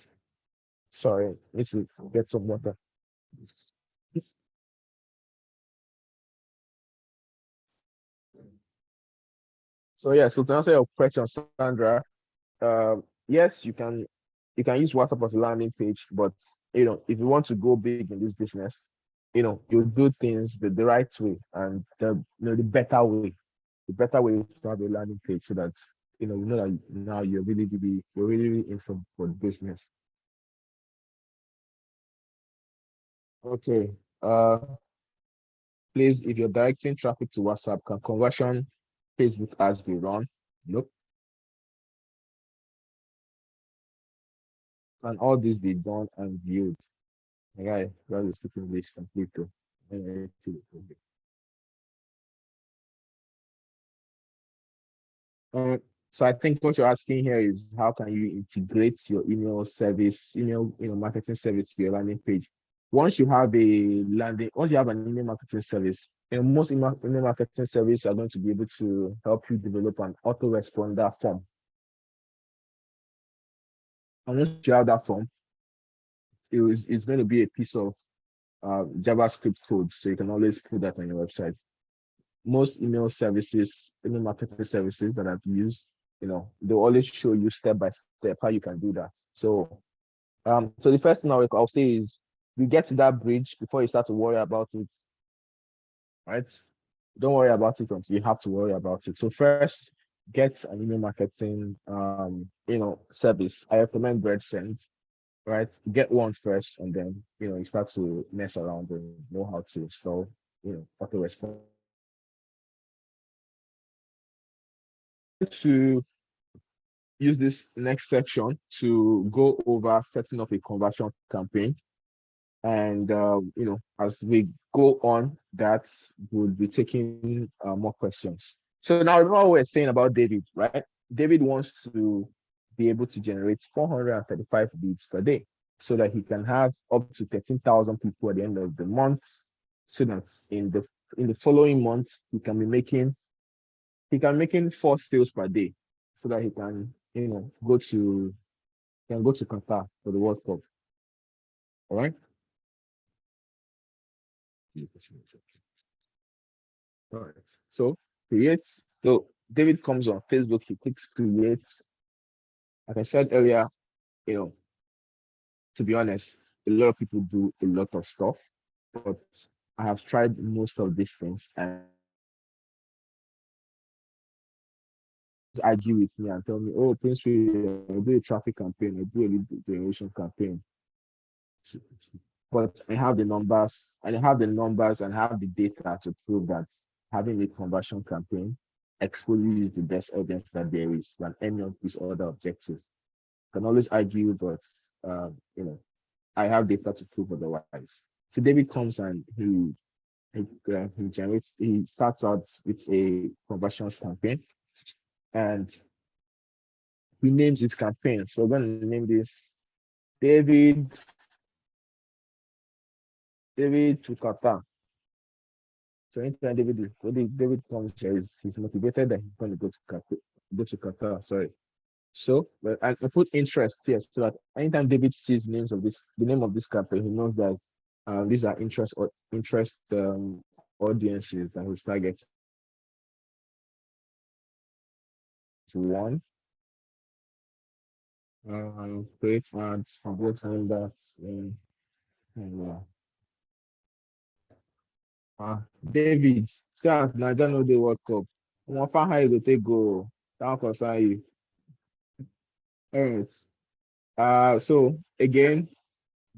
Sorry, need to get some water. So yeah, so to answer your question, Sandra, yes, you can use WhatsApp as a landing page, but if you want to go big in this business, you do things the right way and the better way. The better way is to have a landing page so that that now you're really in for the business. Okay. Uh, please, if you're directing traffic to WhatsApp, can conversion Facebook ads be run? Nope. Can all this be done and viewed? Yeah, that is speaking English completely. Um, so I think what you're asking here is how can you integrate your email service, marketing service to your landing page? Once you have an email marketing service, most email marketing service are going to be able to help you develop an autoresponder form. And once you have that form, it's going to be a piece of JavaScript code, so you can always put that on your website. Most email marketing services that I've used, they'll always show you step by step how you can do that. So the first thing I'll say is you get to that bridge before you start to worry about it, right? Don't worry about it until you have to worry about it. So first, get an email marketing service. I recommend BreadSend, right? Get one first, and then you start to mess around and know how to install, autorespond. To use this next section to go over setting up a conversion campaign. And as we go on, that we'll be taking more questions. So now remember what we're saying about David, right? David wants to be able to generate 435 leads per day so that he can have up to 13,000 people at the end of the month, so that in the following month he can making 4 sales per day, so that he can go to Qatar for the World Cup. All right. All right. So create. So David comes on Facebook, he clicks create. Like I said earlier, you know, to be honest, a lot of people do a lot of stuff, but I have tried most of these things and argue with me and tell me, oh, Prince, we do a traffic campaign, I do a lead generation campaign. But I have the numbers, and I have the numbers and have the data to prove that having a conversion campaign exposure is the best audience that there is than any of these other objectives. Can always argue, but I have data to prove otherwise. So David comes and he starts out with a conversions campaign, and he names his campaign. So we're going to name this David to Qatar. So anytime David comes here, he's motivated that he's going to go to Qatar. Sorry. So, but I put interest here so that anytime David sees the name of this campaign, he knows that these are interest audiences that he's targeting. One, create ads for both members. David, start Naija no dey World Cup. One far how you go take go. That concern you. All right. So again,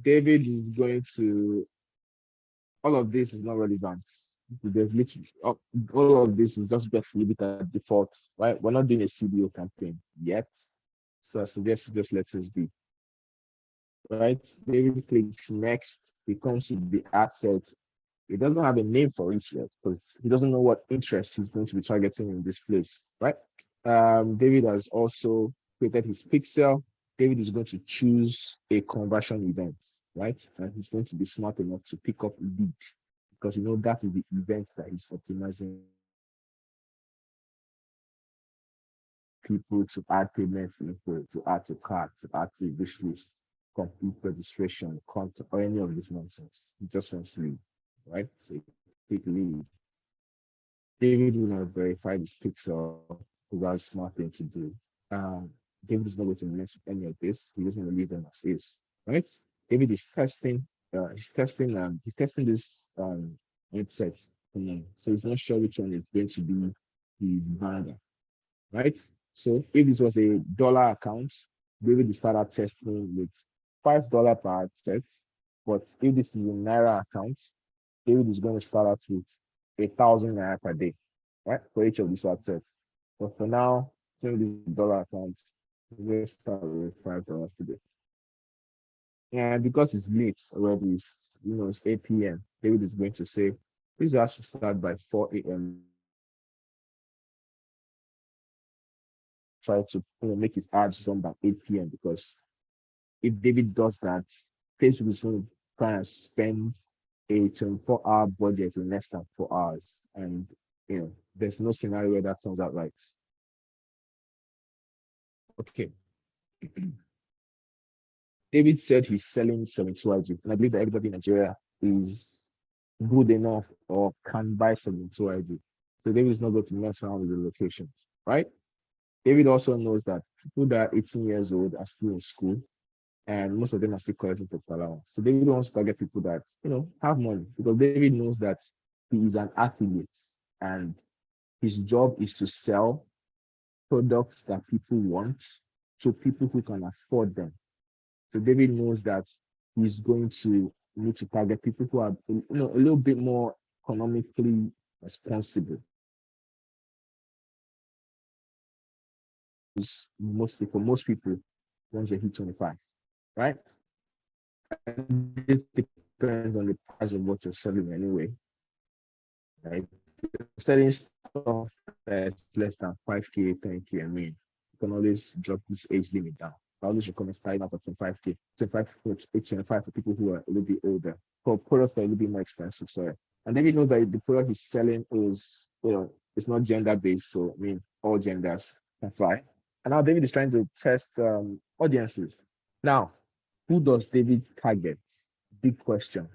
David is going to. All of this is not relevant. There's literally all of this is just best leave it at default, right? We're not doing a CBO campaign yet, so I suggest you just let this be. Right? David clicks next. He comes to the ad set. He doesn't have a name for it yet because he doesn't know what interest he's going to be targeting in this place, right? David has also created his pixel. David is going to choose a conversion event, right? And he's going to be smart enough to pick up lead because that is the event that he's optimizing people to add payment info, to add to cart, to add to wish list, complete registration, contact, or any of this nonsense. He just wants lead, right? So take lead. David will not verify this pixel without a smart thing to do. David is not going to mess with any of this. He doesn't want to leave them as is, right? David is testing. He's testing this headset. So he's not sure which one is going to be his banner, right? So if this was a dollar account, David will start out testing with $5 per headset. But if this is a Naira account, David is going to start out with 1,000 Naira per day, right? For each of these headsets. But for now, since this dollar account, we'll start with $5 today. And because it's late already, it's 8 p.m. David is going to say, please has to start by 4 a.m. Try to make his ads run by 8 p.m. because if David does that, Facebook is going to try and spend a 24-hour budget in less than 4 hours. And there's no scenario where that turns out right. Okay. David said he's selling 72IG, and I believe that everybody in Nigeria is good enough or can buy 72IG. So David is not going to mess around with the locations, right? David also knows that people that are 18 years old are still in school, and most of them are still collecting for allowance. So David wants to target people that have money because David knows that he is an affiliate and his job is to sell products that people want to people who can afford them. So David knows that he's going to need to target people who are a little bit more economically responsible. Mostly for most people, once they hit 25, right? And this depends on the price of what you're selling anyway. Right? Selling stuff that's less than 5K, 10K, you can always drop this age limit down. I always recommend starting out at 25K, 25 for people who are a little bit older. For products that are a little bit more expensive, sorry. And then know that the product he's selling is, it's not gender based, so all genders can fly. And now David is trying to test audiences. Now, who does David target? Big question,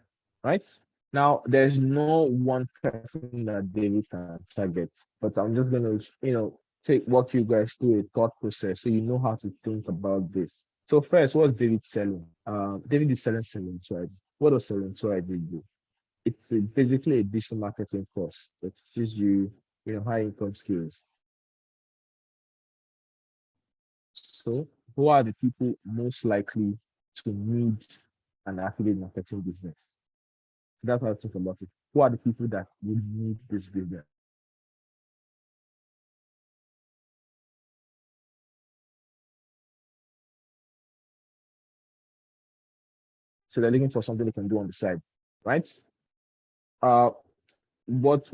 right? Now, there's no one person that David can target, but I'm just going to, walk you guys through a thought process so you know how to think about this. So first, what's David selling? David is selling Selentoid. What does Selentoid do? It's basically a digital marketing course that teaches you, high income skills. So who are the people most likely to need an affiliate marketing business? So that's how I think about it. Who are the people that would need this business? So they're looking for something they can do on the side, right? Uh, what's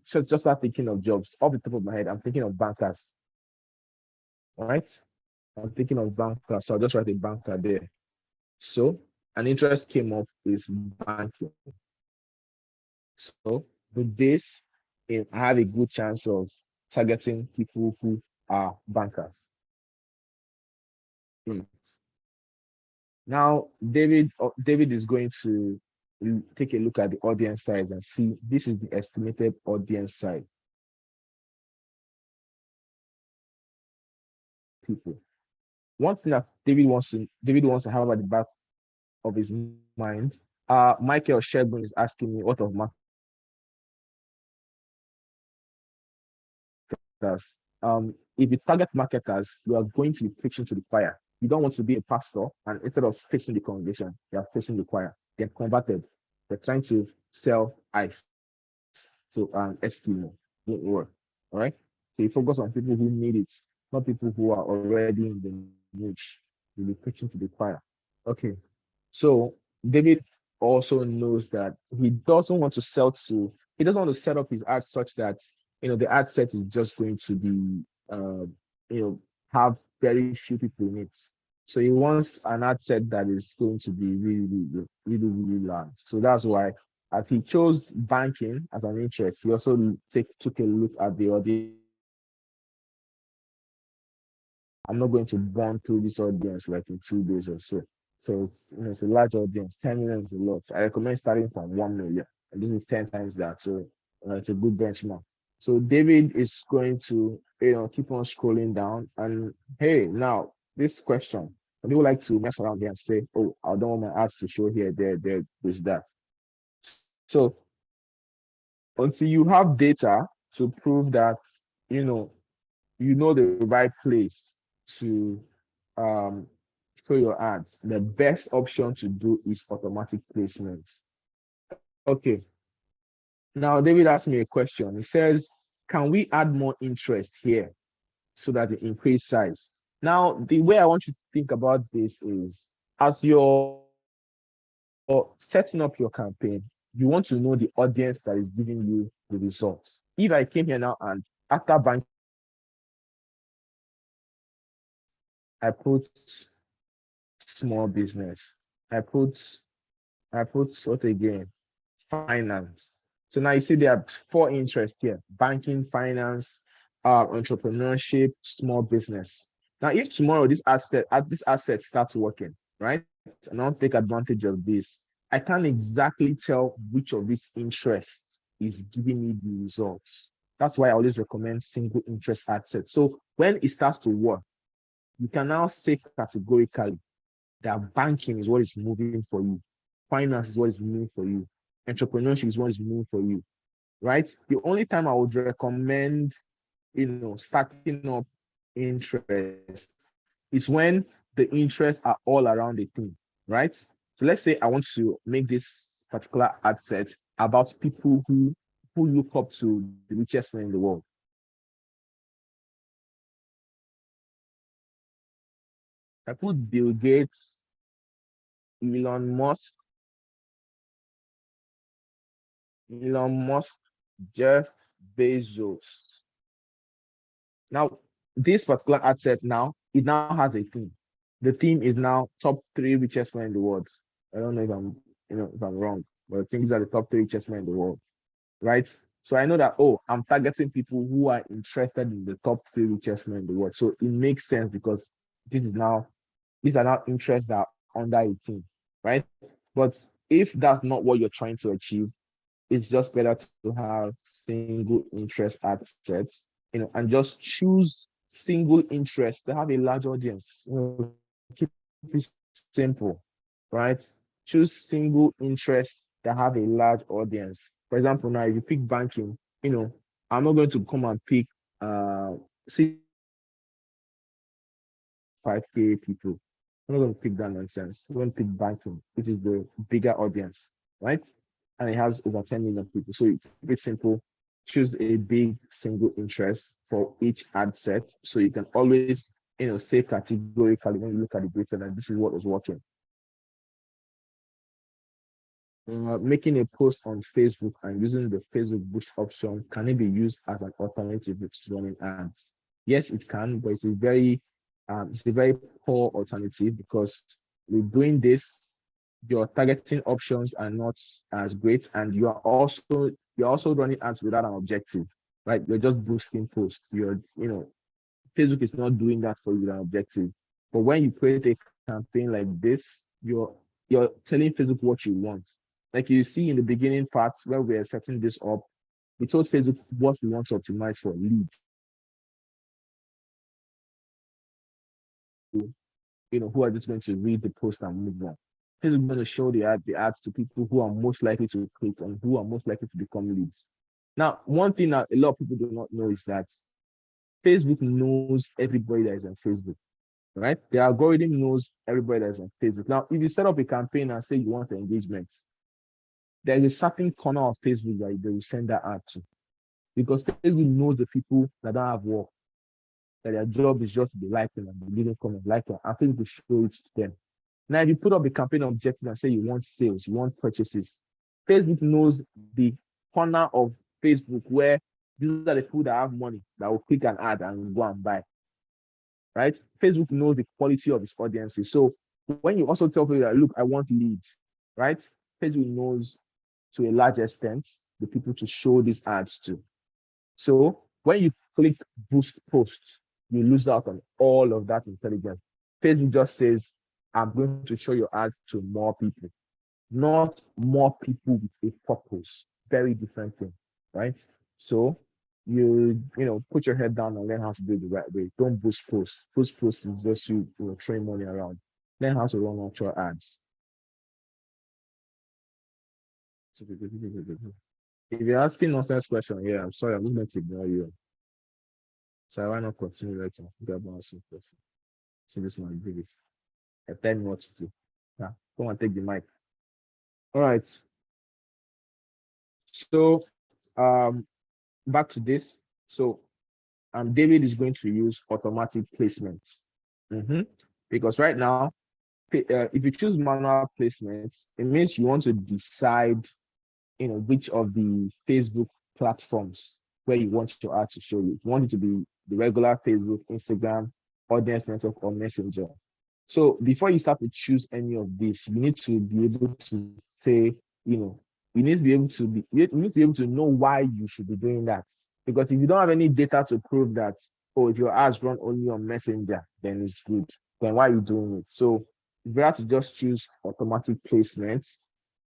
so just start thinking of jobs off the top of my head. I'm thinking of bankers, all right? I'm thinking of bankers, so I'll just write a banker there. So an interest came up is banking. So with this, I have a good chance of targeting people who are bankers. Hmm. Now, David is going to take a look at the audience size and see this is the estimated audience size. People. One thing that David wants to have at the back of his mind. Michael Sherburne is asking me what of marketers. If you target marketers, you are going to be preaching to the choir. You don't want to be a pastor and instead of facing the congregation, you are facing the choir. They're converted. They're trying to sell ice to an Eskimo. Won't work. All right. So you focus on people who need it, not people who are already in the niche. You'll be preaching to the choir. Okay. So David also knows that he doesn't want to set up his ad such that the ad set is just going to be have very few people in it. So he wants an ad set that is going to be really, really, really, really large. So that's why as he chose banking as an interest, he also took a look at the audience. I'm not going to burn through this audience like in 2 days or so. So it's a large audience. 10 million is a lot. I recommend starting from 1 million. And this is 10 times that. So it's a good benchmark. So David is going to keep on scrolling down. And hey, now this question. People like to mess around here and say, oh, I don't want my ads to show here, there, this, that. So until you have data to prove that the right place to um, show your ads, the best option to do is automatic placements. Okay. Now, David asked me a question. He says, can we add more interest here so that we increase size? Now, the way I want you to think about this is as you're setting up your campaign, you want to know the audience that is giving you the results. If I came here now and after banking, I put small business. I put what again? Finance. So now you see there are 4 interests here: banking, finance, entrepreneurship, small business. Now, if tomorrow this asset starts working, right, and I'll take advantage of this, I can't exactly tell which of these interests is giving me the results. That's why I always recommend single interest asset. So when it starts to work, you can now say categorically that banking is what is moving for you, finance is what is moving for you, entrepreneurship is what is moving for you, right? The only time I would recommend, starting up interest is when the interests are all around the thing, right? So let's say I want to make this particular ad set about people who look up to the richest man in the world. I put Bill Gates, Elon Musk, Elon Musk, Jeff Bezos. Now, this particular ad set now, it now has a theme. The theme is now top 3 richest men in the world. I don't know if I'm wrong, but I think these are the top 3 richest men in the world, right? So I know that, I'm targeting people who are interested in the top 3 richest men in the world. So it makes sense because these are now interests that are under a team, right? But if that's not what you're trying to achieve, it's just better to have single interest assets and just choose single interests that have a large audience. Keep it simple, right? Choose single interests that have a large audience. For example, now if you pick banking, I'm not going to come and pick uh 5K people. I'm not going to pick that nonsense. I'm going to pick banking, which is the bigger audience, right? And it has over 10 million people. So keep it simple. Choose a big single interest for each ad set. So you can always, say categorically when you look at the data that this is what was working. Making a post on Facebook and using the Facebook boost option, can it be used as an alternative to running ads? Yes, it can, but it's a very poor alternative because with doing this, your targeting options are not as great, and you're also running ads without an objective, right? You're just boosting posts. Facebook is not doing that for you with an objective. But when you create a campaign like this, you're telling Facebook what you want. Like you see in the beginning part where we're setting this up, we told Facebook what we want to optimize for lead. Who are just going to read the post and move on. Facebook is going to show the ads to people who are most likely to click and who are most likely to become leads. Now, one thing that a lot of people do not know is that Facebook knows everybody that is on Facebook, right? The algorithm knows everybody that is on Facebook. Now, if you set up a campaign and say you want engagements, there's a certain corner of Facebook that they will send that ad to, because Facebook knows the people that don't have work, that their job is just to be liking and be leaving comment, liking, and Facebook will show it to them. Now, if you put up a campaign objective and say you want sales, you want purchases, Facebook knows the corner of Facebook where these are the people that have money that will click an ad and go and buy, right? Facebook knows the quality of its audiences. So when you also tell people that, look, I want leads, right? Facebook knows to a large extent the people to show these ads to. So when you click boost posts, you lose out on all of that intelligence. Facebook just says, I'm going to show your ads to more people, not more people with a purpose. Very different thing, right? So put your head down and learn how to do it the right way. Don't boost posts. Boost posts is just you throwing money around. Learn how to run actual ads. If you're asking nonsense question, yeah, I'm sorry, I'm not going to ignore you. So why not continue later? Get about some question. See this one, do this. I tell me what to do. Yeah, go and take the mic. All right. So back to this. So David is going to use automatic placements. Because right now, if you choose manual placements, it means you want to decide, which of the Facebook platforms where you want your ad to show you. You want it to be the regular Facebook, Instagram, Audience Network, or Messenger. So before you start to choose any of this, you need to be able to say, you need to be able to know why you should be doing that. Because if you don't have any data to prove that, if your ads run only on Messenger, then it's good. Then why are you doing it? So it's better to just choose automatic placements,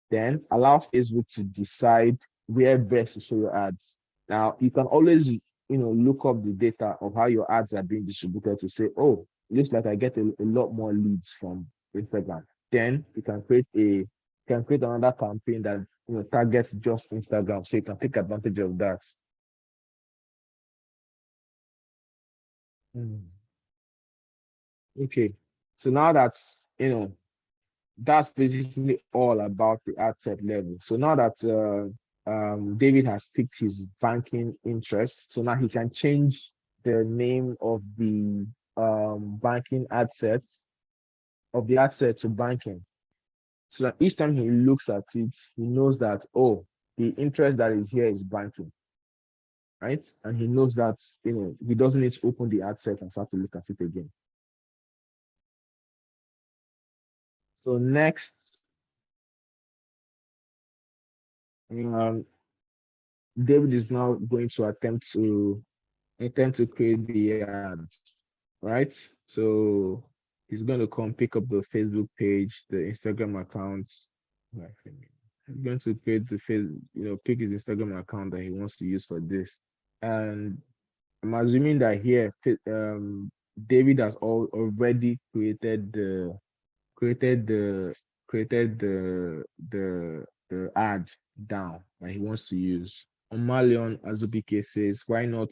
then allow Facebook to decide where best to show your ads. Now you can always, look up the data of how your ads are being distributed to say, oh, it looks like I get a lot more leads from Instagram. Then you can create another campaign that targets just Instagram, so you can take advantage of that. Okay, so now that's that's basically all about the ad set level. So now that David has picked his banking interest, so now he can change the name of the banking ad set to banking. So that each time he looks at it, he knows that, oh, the interest that is here is banking, right? And he knows that he doesn't need to open the ad set and start to look at it again. So next, David is now going to attempt to create the ad, right? So he's going to come pick up the Facebook page, the Instagram account. He's going to create the pick his Instagram account that he wants to use for this. And I'm assuming that here, David has already created the created the ad down that he wants to use. Omalion Azubike says, why not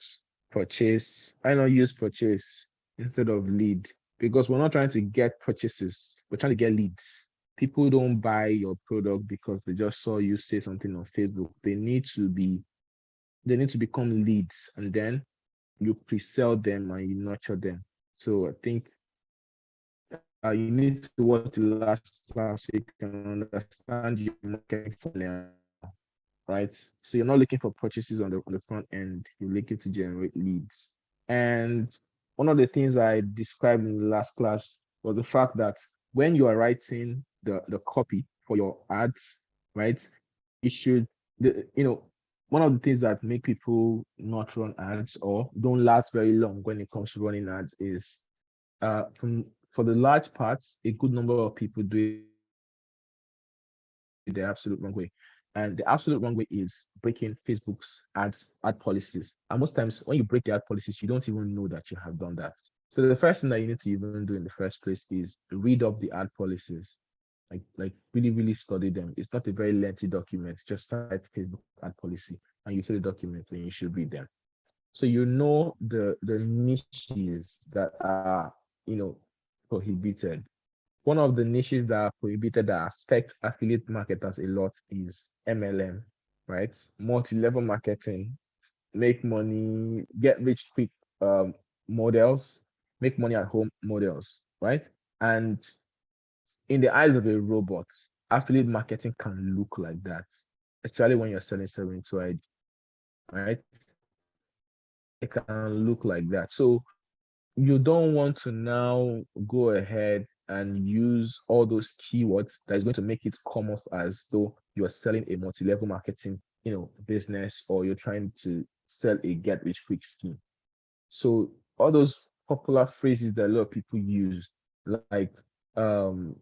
use purchase instead of lead? Because we're not trying to get purchases, we're trying to get leads. People don't buy your product because they just saw you say something on Facebook. They need to become leads, and then you pre-sell them and you nurture them. So I think you need to watch the last class so you can understand your marketing funnel, right? So you're not looking for purchases on the front end. You're looking to generate leads. And one of the things I described in the last class was the fact that when you are writing the copy for your ads, right, you should one of the things that make people not run ads or don't last very long when it comes to running ads is for the large parts, a good number of people do it the absolute wrong way. And the absolute wrong way is breaking Facebook's ad policies. And most times when you break the ad policies, you don't even know that you have done that. So the first thing that you need to even do in the first place is read up the ad policies. Like really, really study them. It's not a very lengthy document. Just type Facebook ad policy and you see the document and you should read them. So you know the niches that are prohibited. One of the niches that are prohibited that affect affiliate marketers a lot is MLM, right? Multi-level marketing, make money, get rich quick models, make money at home models, right? And in the eyes of a robot, affiliate marketing can look like that, especially when you're selling to ID, right? It can look like that. So you don't want to now go ahead and use all those keywords that is going to make it come off as though you're selling a multi-level marketing, business, or you're trying to sell a get rich quick scheme. So all those popular phrases that a lot of people use, like um,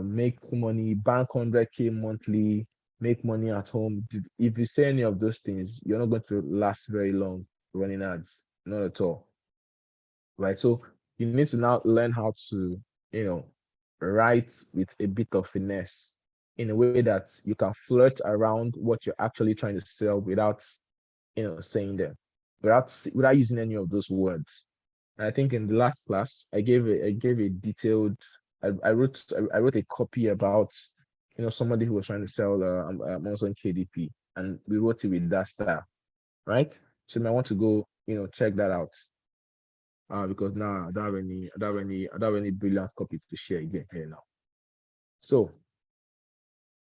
make money, bank 100K monthly, make money at home. If you say any of those things, you're not going to last very long running ads, not at all, right? So you need to now learn how to, write with a bit of finesse in a way that you can flirt around what you're actually trying to sell without, saying them, without using any of those words. And I think in the last class, I gave a detailed. I wrote a copy about, somebody who was trying to sell Amazon KDP, and we wrote it with that style, right? So you might want to go, check that out. Because now I don't have any brilliant copy to share again here now. So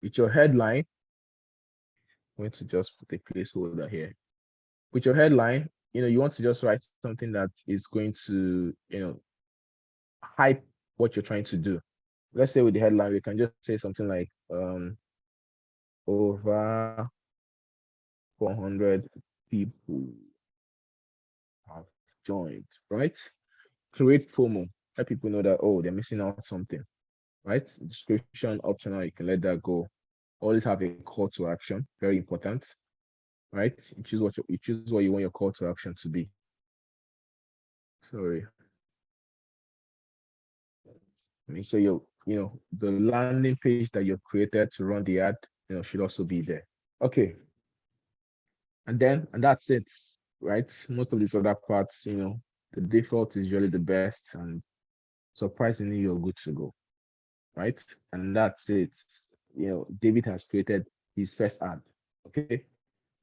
with your headline, I'm going to just put a placeholder here. With your headline, you want to just write something that is going to, hype what you're trying to do. Let's say with the headline, we can just say something like over 400 people have joined, right? Create FOMO. Let people know that, oh, they're missing out on something, right? Description optional, you can let that go. Always have a call to action, very important, right? You choose what you want your call to action to be. Sorry. Make sure the landing page that you've created to run the ad, should also be there. Okay. And that's it, right? Most of these other parts, the default is usually the best, and surprisingly, you're good to go, right? And that's it. David has created his first ad. Okay.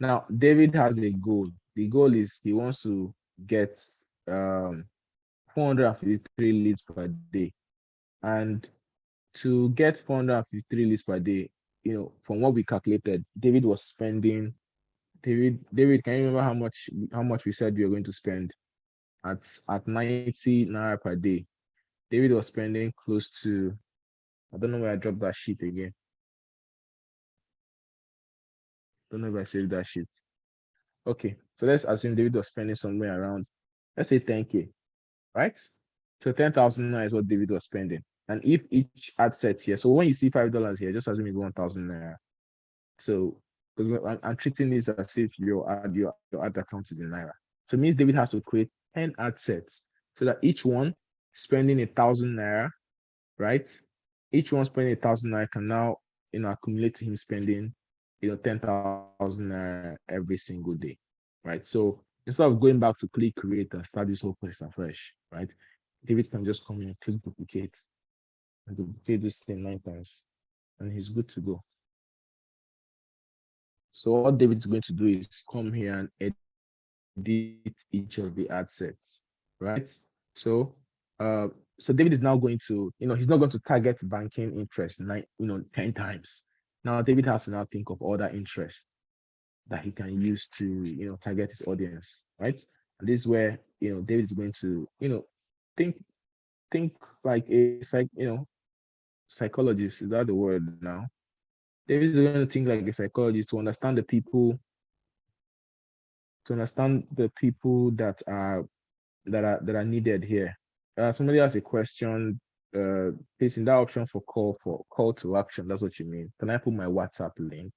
Now, David has a goal. The goal is he wants to get 453 leads per day. And to get 453 leads per day, from what we calculated, David, can you remember how much we said we were going to spend at 90 naira per day? David was spending close to, I don't know where I dropped that sheet again. Don't know if I saved that sheet. Okay, so let's assume David was spending somewhere around, let's say 10K, right? So 10,000 naira is what David was spending. And if each ad set here, so when you see $5 here, just assume it's 1,000 naira. So because I'm treating this as if your ad account is in naira. So it means David has to create 10 ad sets so that each one spending 1,000 naira, right? Each one spending 1,000 naira can now, accumulate to him spending, 10,000 naira every single day, right? So instead of going back to click create and start this whole process afresh, right? David can just come here and click duplicate and duplicate this thing 9 times, and he's good to go. So what David's going to do is come here and edit each of the ad sets, right? So so David is now going to, he's not going to target banking interest 10 times. Now David has to now think of other interest that he can use to, target his audience, right? And this is where, David is going to, think think like psychologist. Is that the word now? David is going to think like a psychologist to understand the people, that are needed here. Somebody has a question. Please, in that option for call to action, that's what you mean. Can I put my WhatsApp link?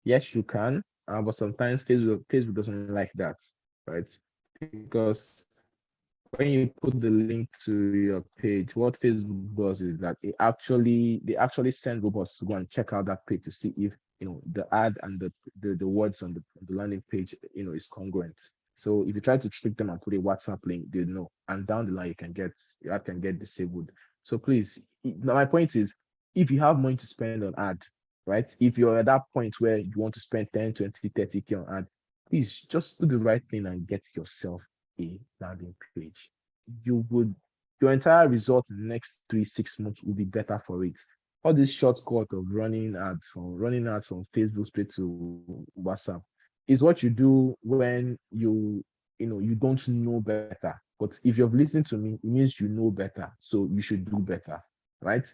Yes, you can. But sometimes Facebook doesn't like that, right? Because when you put the link to your page, what Facebook does is that they actually send robots to go and check out that page to see if the ad and the words on the landing page is congruent. So if you try to trick them and put a WhatsApp link, they know, and down the line your ad can get disabled. So please, my point is, if you have money to spend on ad, right? If you're at that point where you want to spend 10, 20, 30K on ad, please just do the right thing and get yourself a landing page. Your entire result in the next 3-6 months will be better for it. All this shortcut of running ads from Facebook straight to WhatsApp is what you do when you don't know better. But if you've listened to me, it means you know better. So you should do better, right?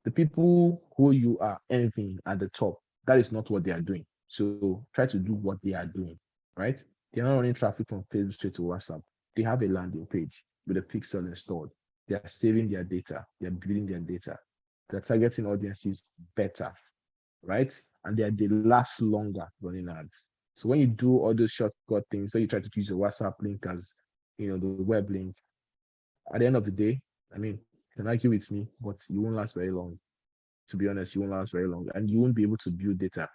The people who you are envying at the top, that is not what they are doing. So try to do what they are doing, right? They're not running traffic from Facebook straight to WhatsApp. They have a landing page with a pixel installed. They are saving their data. They're building their data. They're targeting audiences better, right? And they last longer running ads. So when you do all those shortcut things, so you try to use your WhatsApp link as the web link, at the end of the day, I mean, you can argue with me, but you won't last very long. To be honest, you won't last very long, and you won't be able to build data,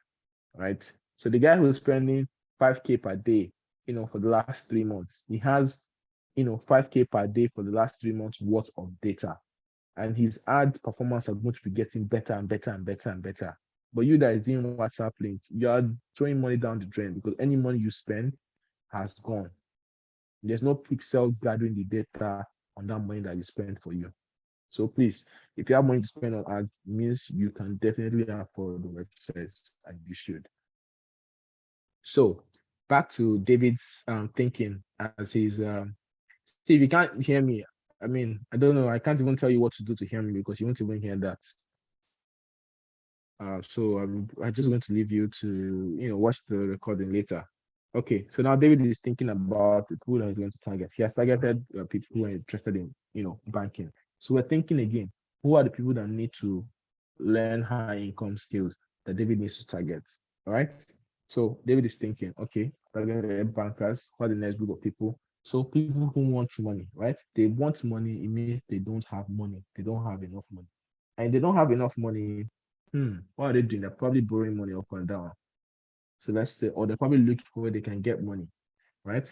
right? So the guy who's spending 5K per day, for the last 3 months, he has, 5K per day for the last 3 months worth of data, and his ad performance are going to be getting better and better and better and better. But you that is doing WhatsApp link, you are throwing money down the drain because any money you spend has gone. There's no pixel gathering the data on that money that you spend for you. So please, if you have money to spend on ads, it means you can definitely afford the websites, and you should. So back to David's thinking as he's Steve, you can't hear me. I mean, I don't know. I can't even tell you what to do to hear me because you won't even hear that. So I'm just going to leave you to watch the recording later. Okay, so now David is thinking about the people that he's going to target. He has targeted people who are interested in banking. So we're thinking again, who are the people that need to learn high income skills that David needs to target? All right. So David is thinking, okay, target bankers. What are the next group of people? So people who want money, right? They want money. It means they don't have money. They don't have enough money, and they don't have enough money. What are they doing? They're probably borrowing money up and down. So let's say, or they're probably looking for where they can get money, right?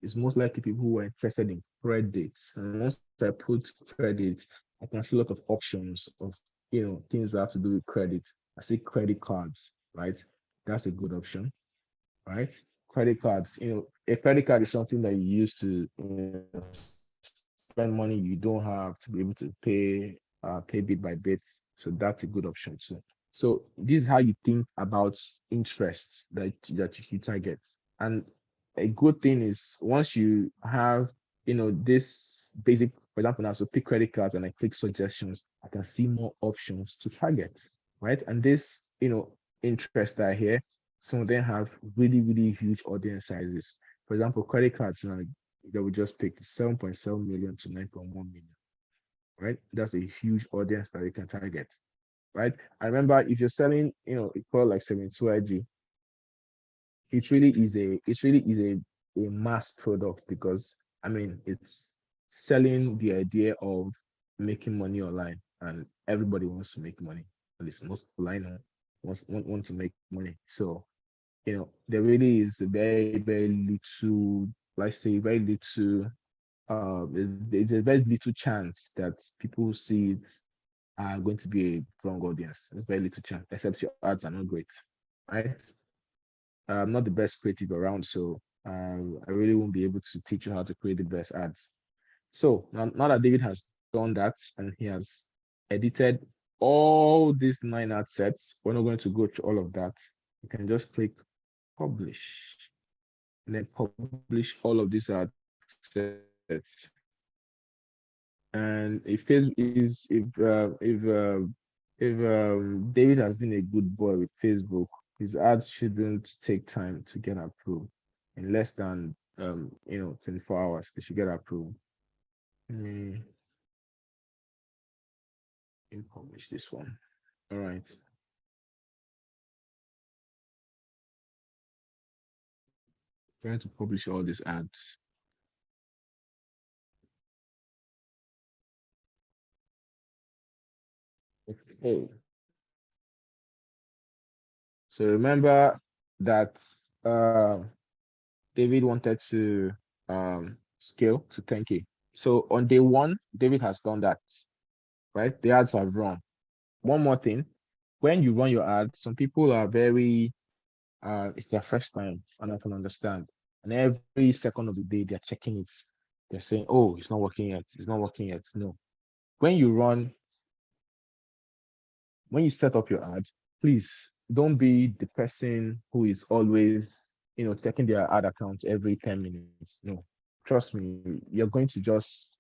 It's most likely people who are interested in credit. And once I put credit, I can see a lot of options of things that have to do with credit. I see credit cards, right? That's a good option, right? Credit cards, a credit card is something that you use to spend money you don't have to be able to pay bit by bit. So that's a good option too. So this is how you think about interests that you should target. And a good thing is once you have this basic, for example, now so pick credit cards and I click suggestions, I can see more options to target, right? And this interests that are here, some of them have really, really huge audience sizes. For example, credit cards now that we just picked 7.7 million to 9.1 million, right? That's a huge audience that you can target, right? I remember if you're selling, a product like 72 IG, it really is a a mass product because I mean it's selling the idea of making money online, and everybody wants to make money. At least most people I know want to make money. So there really is a very, very little, let's say, very little, there's a very little chance that people who see it are going to be a wrong audience. There's very little chance, except your ads are not great, right? I'm not the best creative around, so I really won't be able to teach you how to create the best ads. So now that David has done that and he has edited all these 9 ad sets, we're not going to go through all of that. You can just click publish and then publish all of these ad sets. And if it is if David has been a good boy with Facebook, his ads shouldn't take time to get approved. In less than 24 hours, they should get approved. Let me publish this one. All right. Trying to publish all these ads. Okay. So remember that David wanted to scale to 10K. So on day one, David has done that, right? The ads have run. One more thing, when you run your ad, some people are very it's their first time, and I can understand. And every second of the day, they're checking it. They're saying, "Oh, it's not working yet. It's not working yet." No. When you run, when you set up your ad, please don't be the person who is always, checking their ad account every 10 minutes. No, trust me, you're going to just,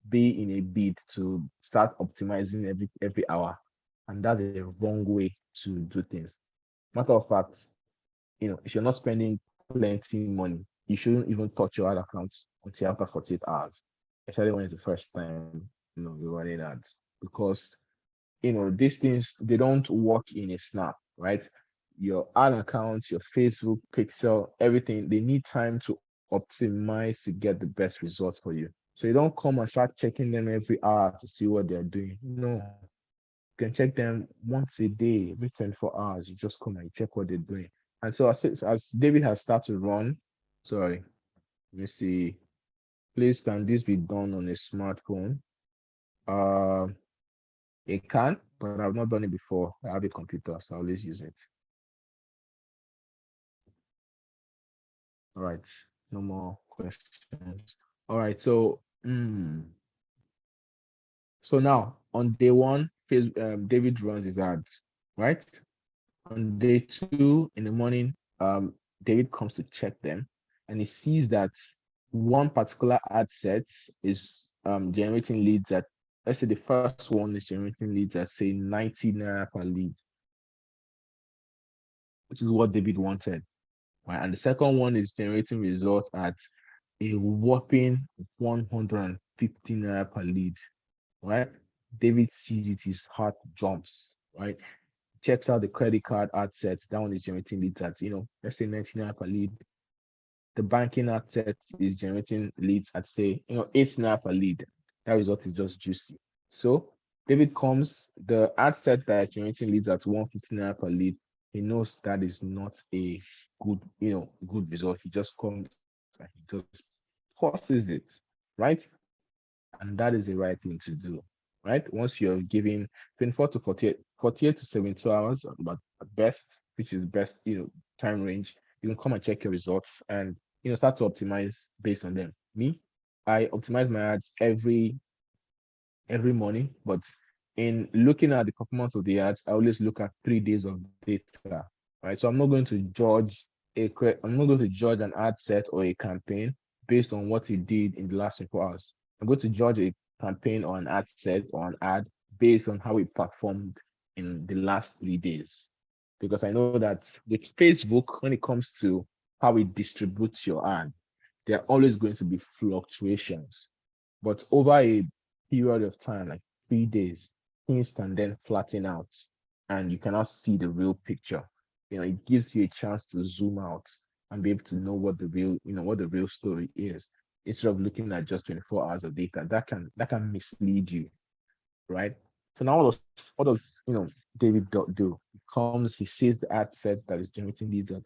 be in a bid to start optimizing every hour. And that's a wrong way to do things. Matter of fact, if you're not spending plenty money, you shouldn't even touch your ad account until after 48 hours, especially when it's the first time, you're running ads. Because these things, they don't work in a snap, right? Your ad account, your Facebook pixel, everything, they need time to optimize to get the best results for you. So you don't come and start checking them every hour to see what they're doing. No, you can check them once a day, every 24 hours. You just come and check what they're doing. And so as David has started to run, sorry, let me see. Please, can this be done on a smartphone? Uh, it can, but I've not done it before. I have a computer, so I always use it. All right, no more questions. All right, so so now on day one, David runs his ads, right? On day two in the morning, David comes to check them, and he sees that one particular ad set is generating leads at, let's say the first one is generating leads at say 90 naira per lead, which is what David wanted, right? And the second one is generating results at a whopping 150 naira per lead, right? David sees it, his heart jumps, right? Checks out the credit card ad sets. That one is generating leads at, let's say 99 per lead. The banking ad set is generating leads at, say, 8 naira per lead. That result is just juicy. So David comes, the ad set that is generating leads at 150 naira per lead. He knows that is not a good, good result. He just comes and he just pauses it, right? And that is the right thing to do, right? Once you're giving 24 to 48 to 72 hours, but at best, which is best, time range, you can come and check your results and, start to optimize based on them. Me, I optimize my ads every morning, but in looking at the performance of the ads, I always look at 3 days of data, right? So I'm not going to judge I'm not going to judge an ad set or a campaign based on what it did in the last 24 hours. I'm going to judge a campaign or an ad set or an ad based on how it performed in the last 3 days. Because I know that with Facebook, when it comes to how it distributes your ad, there are always going to be fluctuations. But over a period of time, like 3 days, things can then flatten out and you cannot see the real picture. It gives you a chance to zoom out and be able to know what the real, what the real story is, instead of looking at just 24 hours of data. That can mislead you, right? So now what does David do? He comes, he sees the ad set that is generating leads at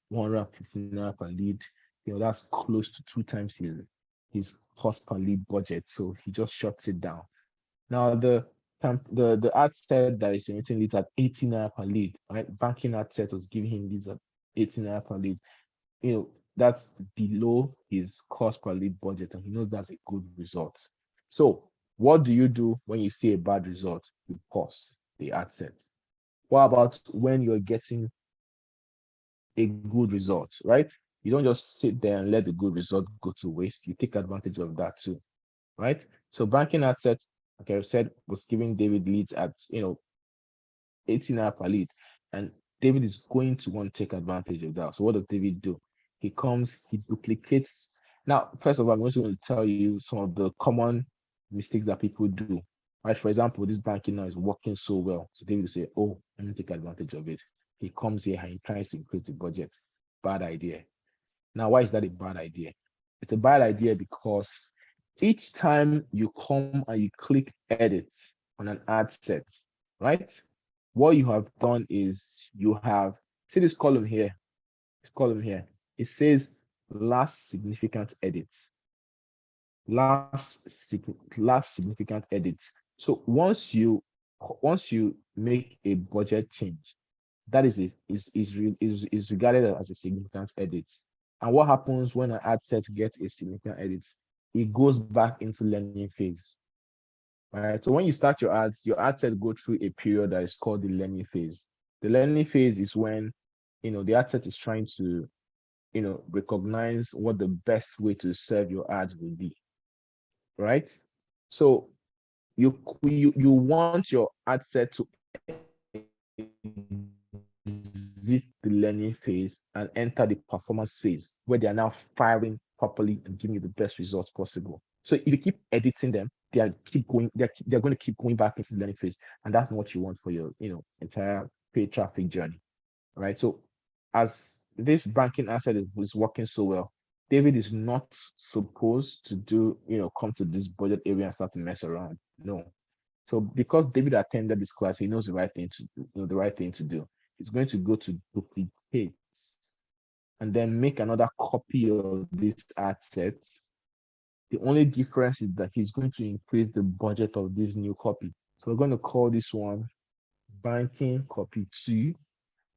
150 naira per lead. That's close to 2 times his cost per lead budget. So he just shuts it down. Now the ad set that is generating leads at 80 naira per lead, right? Banking ad set was giving him leads at 80 naira per lead. That's below his cost per lead budget, and he knows that's a good result. So what do you do when you see a bad result? You pause the ad set. What about when you're getting a good result, right? You don't just sit there and let the good result go to waste. You take advantage of that too, right? So banking ad set, like I said, was giving David leads at 18 naira per lead, and David is going to want to take advantage of that. So what does David do? He comes, he duplicates. Now, first of all, I'm going to tell you some of the common mistakes that people do. Right? For example, this banking now is working so well. So David will say, oh, let me take advantage of it. He comes here and he tries to increase the budget. Bad idea. Now, why is that a bad idea? It's a bad idea because each time you come and you click edit on an ad set, right? What you have done is you have, see this column here, it says last significant edits, last significant edits. So once you make a budget change, that is regarded as a significant edit. And what happens when an ad set gets a significant edit? It goes back into learning phase. Right. So when you start your ad set go through a period that is called the learning phase. The learning phase is when the ad set is trying to recognize what the best way to serve your ads will be. Right. So you want your ad set to exit the learning phase and enter the performance phase, where they are now firing properly and giving you the best results possible. So if you keep editing them, they're going to keep going back into the learning phase, and that's not what you want for your entire paid traffic journey. Right. So as this banking asset is working so well, David is not supposed to come to this budget area and start to mess around. No. So because David attended this class, he knows the right thing to do. He's going to go to duplicates and then make another copy of this ad set. The only difference is that he's going to increase the budget of this new copy. So we're going to call this one banking copy 2,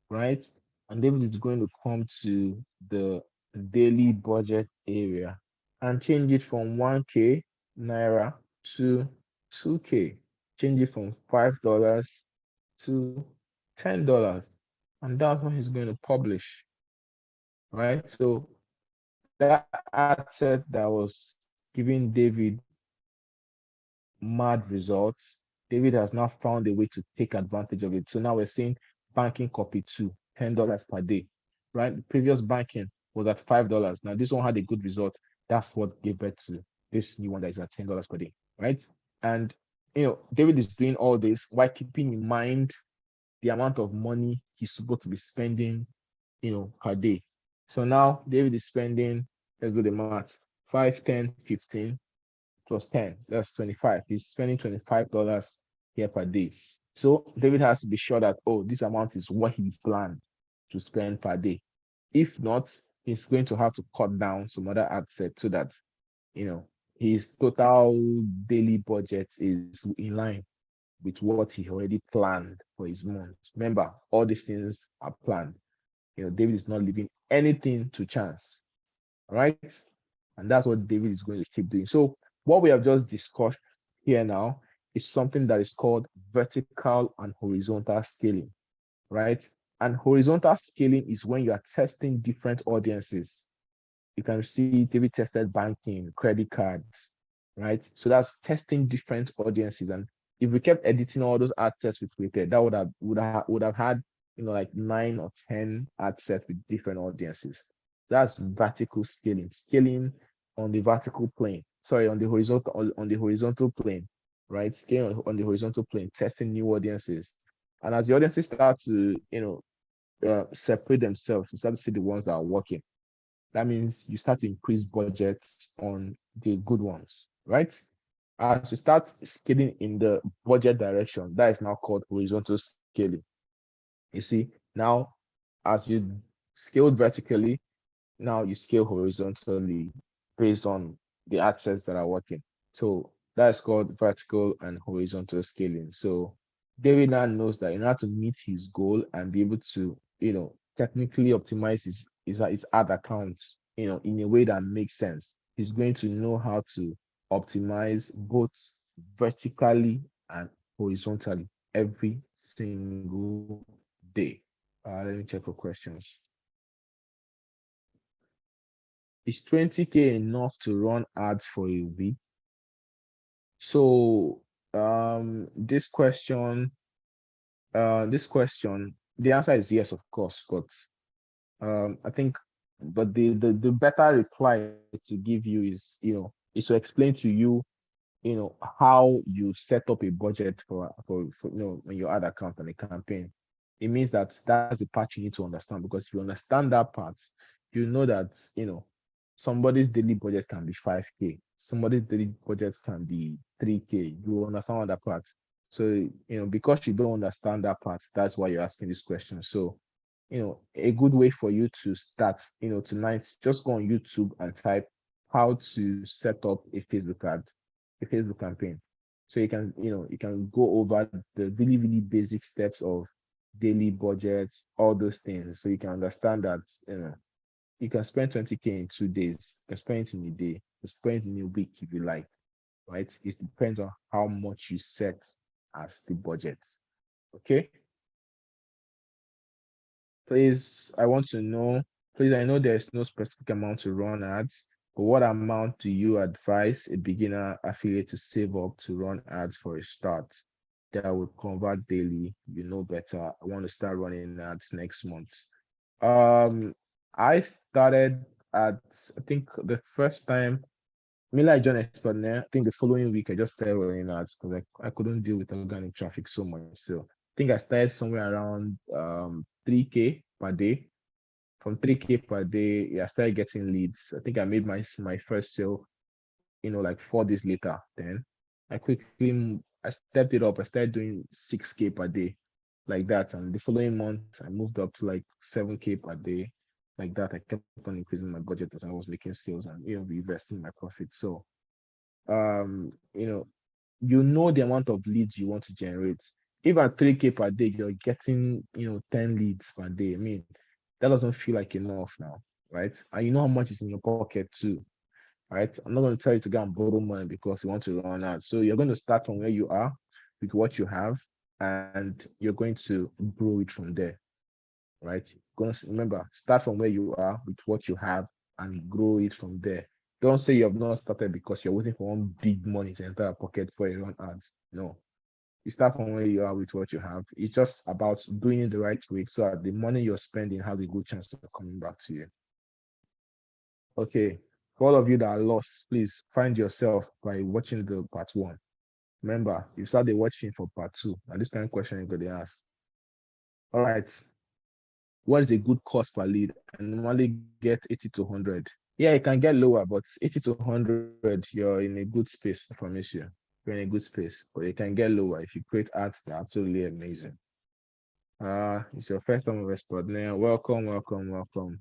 right? And David is going to come to the daily budget area and change it from 1K Naira to 2K. Change it from $5 to $10. And that's what he's going to publish, right? So that ad set that was giving David mad results, David has now found a way to take advantage of it. So now we're seeing banking copy 2, $10 per day, right? The previous banking was at $5. Now this one had a good result. That's what gave birth to this new one that is at $10 per day, right? And David is doing all this while keeping in mind the amount of money he's supposed to be spending, per day. So now David is spending, let's do the math, 5, 10, 15 plus 10, that's 25. He's spending $25 here per day. So David has to be sure that, oh, this amount is what he planned to spend per day. If not, he's going to have to cut down some other ad set so that, his total daily budget is in line with what he already planned for his month. Remember, all these things are planned. David is not leaving anything to chance. All right. And that's what David is going to keep doing. So what we have just discussed here now is something that is called vertical and horizontal scaling, right? And horizontal scaling is when you are testing different audiences. You can see David tested banking, credit cards, right? So that's testing different audiences. And if we kept editing all those ad sets we created, that would have had like 9 or 10 ad sets with different audiences. That's vertical scaling on the vertical plane. Sorry, on the horizontal plane, right? Scaling on the horizontal plane, testing new audiences. And as the audiences start to separate themselves, you start to see the ones that are working. that means you start to increase budgets on the good ones, right? As you start scaling in the budget direction, that is now called horizontal scaling. You see, now as you scaled vertically, now you scale horizontally based on the assets that are working. So that's called vertical and horizontal scaling. So David now knows that in order to meet his goal and be able to, technically optimize his ad accounts, in a way that makes sense, he's going to know how to optimize both vertically and horizontally every single day. Let me check for questions. Is 20K enough to run ads for a week? So this question, the answer is yes, of course, but I think, but the better reply to give you is to explain to you, how you set up a budget for when your ad account and a campaign. It means that's the part you need to understand, because if you understand that part, you know that somebody's daily budget can be 5K, somebody's daily budget can be 3K. You understand that part. So because you don't understand that part, that's why you're asking this question. So a good way for you to start, tonight, just go on YouTube and type how to set up a Facebook campaign. So you can go over the really, really basic steps of daily budgets, all those things. So you can understand that you can spend 20K in 2 days, you can spend it in a day, you can spend it in a week if you like, right? It depends on how much you set as the budget. Okay. Please, I want to know, please, I know there's no specific amount to run ads, but what amount do you advise a beginner affiliate to save up to run ads for a start that will convert daily? You know better. I want to start running ads next month. Um, I started at, I think the first time, I joined Extraordinaire, I think the following week I just started running ads because I couldn't deal with organic traffic so much. So I think I started somewhere around 3K per day. From 3K per day, yeah, I started getting leads. I think I made my first sale, like 4 days later. Then I stepped it up. I started doing 6K per day, like that. And the following month, I moved up to like 7K per day, like that. I kept on increasing my budget as I was making sales and reinvesting my profit. So you know the amount of leads you want to generate. If at 3K per day you're getting 10 leads per day, I mean, that doesn't feel like enough now, right? And you know how much is in your pocket too, right? I'm not going to tell you to go and borrow money because you want to run out. So you're going to start from where you are with what you have, and you're going to grow it from there, right? Going to remember, start from where you are with what you have and grow it from there. Don't say you have not started because you're waiting for one big money to enter a pocket for a run ads. No, you start from where you are with what you have. It's just about doing it the right way so that the money you're spending has a good chance of coming back to you. Okay, for all of you that are lost, please find yourself by watching the part one. Remember, you started watching for part two. Now this kind of question you're going to ask. All right, what is a good cost per lead? I normally get 80 to 100. Yeah, it can get lower, but 80 to 100, you're in a good space, I promise you. You're in a good space, but it can get lower if you create ads that are absolutely amazing. It's your first time of Extraordinaire. Welcome, welcome, welcome.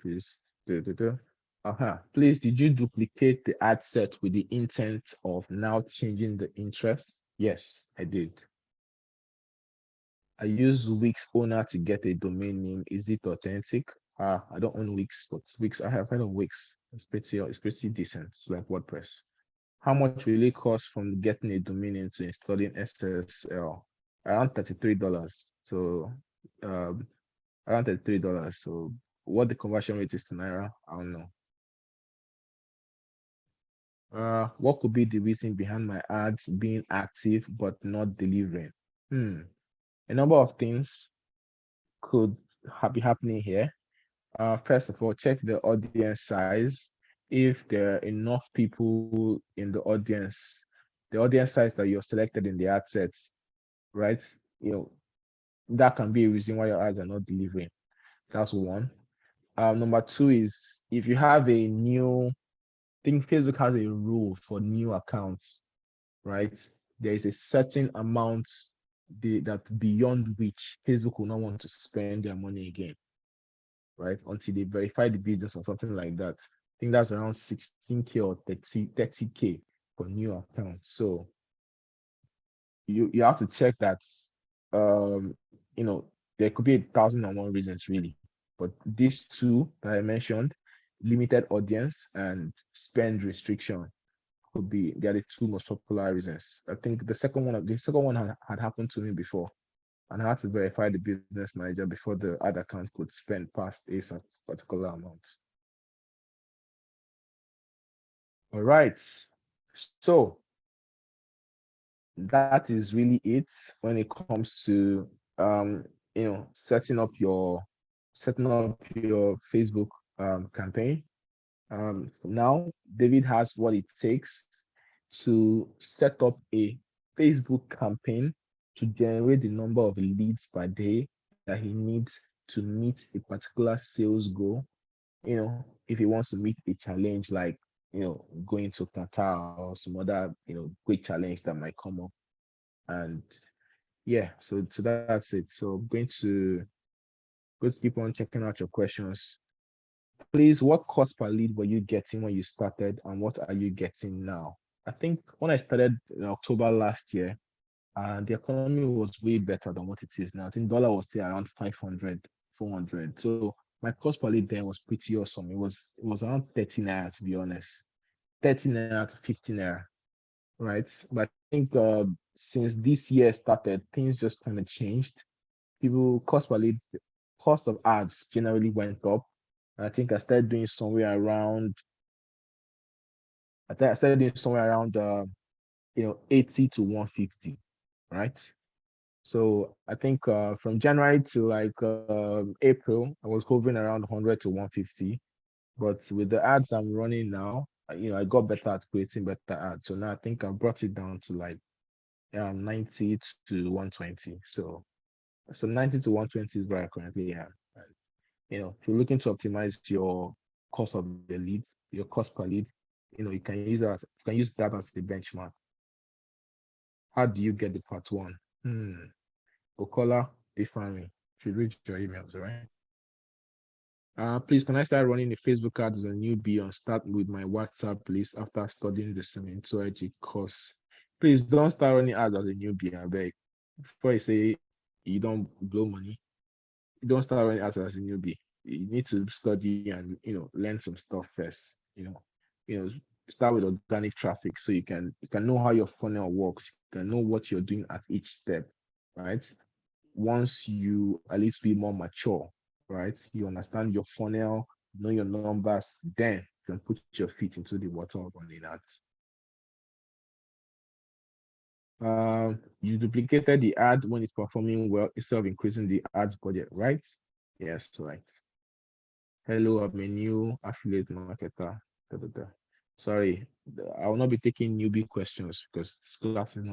Please. Please, did you duplicate the ad set with the intent of now changing the interest? Yes, I did. I use Wix owner to get a domain name. Is it authentic? I don't own Wix, but Wix, I have heard of Wix. It's pretty decent. It's like WordPress. How much will it cost from getting a domain name to installing SSL? Around $33. So around $33. So what the conversion rate is to Naira, I don't know. What could be the reason behind my ads being active but not delivering? A number of things could be happening here. First of all, check the audience size. If there are enough people in the audience size that you're selected in the ad sets, right? That can be a reason why your ads are not delivering. That's one. Number two is if you have a new, I think Facebook has a rule for new accounts, right? There is a certain amount that beyond which Facebook will not want to spend their money again, right? Until they verify the business or something like that. I think that's around 16K or 30K for new accounts. So you have to check that. You know, there could be 1,001 reasons really, but these two that I mentioned, limited audience and spend restriction, could be, they are the two most popular reasons. I think the second one had happened to me before, and I had to verify the business manager before the ad account could spend past a particular amount. All right. So that is really it when it comes to setting up your Facebook campaign. Now David has what it takes to set up a Facebook campaign to generate the number of leads per day that he needs to meet a particular sales goal. If he wants to meet a challenge like going to Qatar or some other great challenge that might come up. And yeah, so that's it. So I'm going to keep on checking out your questions. Please, what cost per lead were you getting when you started, and what are you getting now? I think when I started in October last year, the economy was way better than what it is now. I think dollar was still around 500, 400. So my cost per lead then was pretty awesome. It was around 30 naira, to be honest. 30 naira to 50 naira, right? But I think since this year started, things just kind of changed. People cost per lead, cost of ads generally went up. I think I started doing somewhere around. I think I started doing somewhere around 80 to 150, right? So I think from January to like April, I was hovering around 100 to 150. But with the ads I'm running now, I got better at creating better ads. So now I think I brought it down to like 90 to 120. So 90 to 120 is where I currently am. And, if you're looking to optimize your cost of the lead, your cost per lead, you can use that as the benchmark. How do you get the part one? Okola Ifeanyi should read your emails, all right? Please, can I start running the Facebook ads as a newbie and start with my WhatsApp list after studying the Semintoology course? Please don't start running ads as a newbie, I beg. Before you say you don't blow money, you don't start running ads as a newbie. You need to study and learn some stuff first. You know, start with organic traffic so you can know how your funnel works. You can know what you're doing at each step, right? Once you at least be more mature, right? You understand your funnel, know your numbers, then you can put your feet into the water of running ads. You duplicated the ad when it's performing well instead of increasing the ads budget, right? Yes, right. Hello, I'm a new affiliate marketer. Da, da, da. Sorry, I will not be taking newbie questions because this class is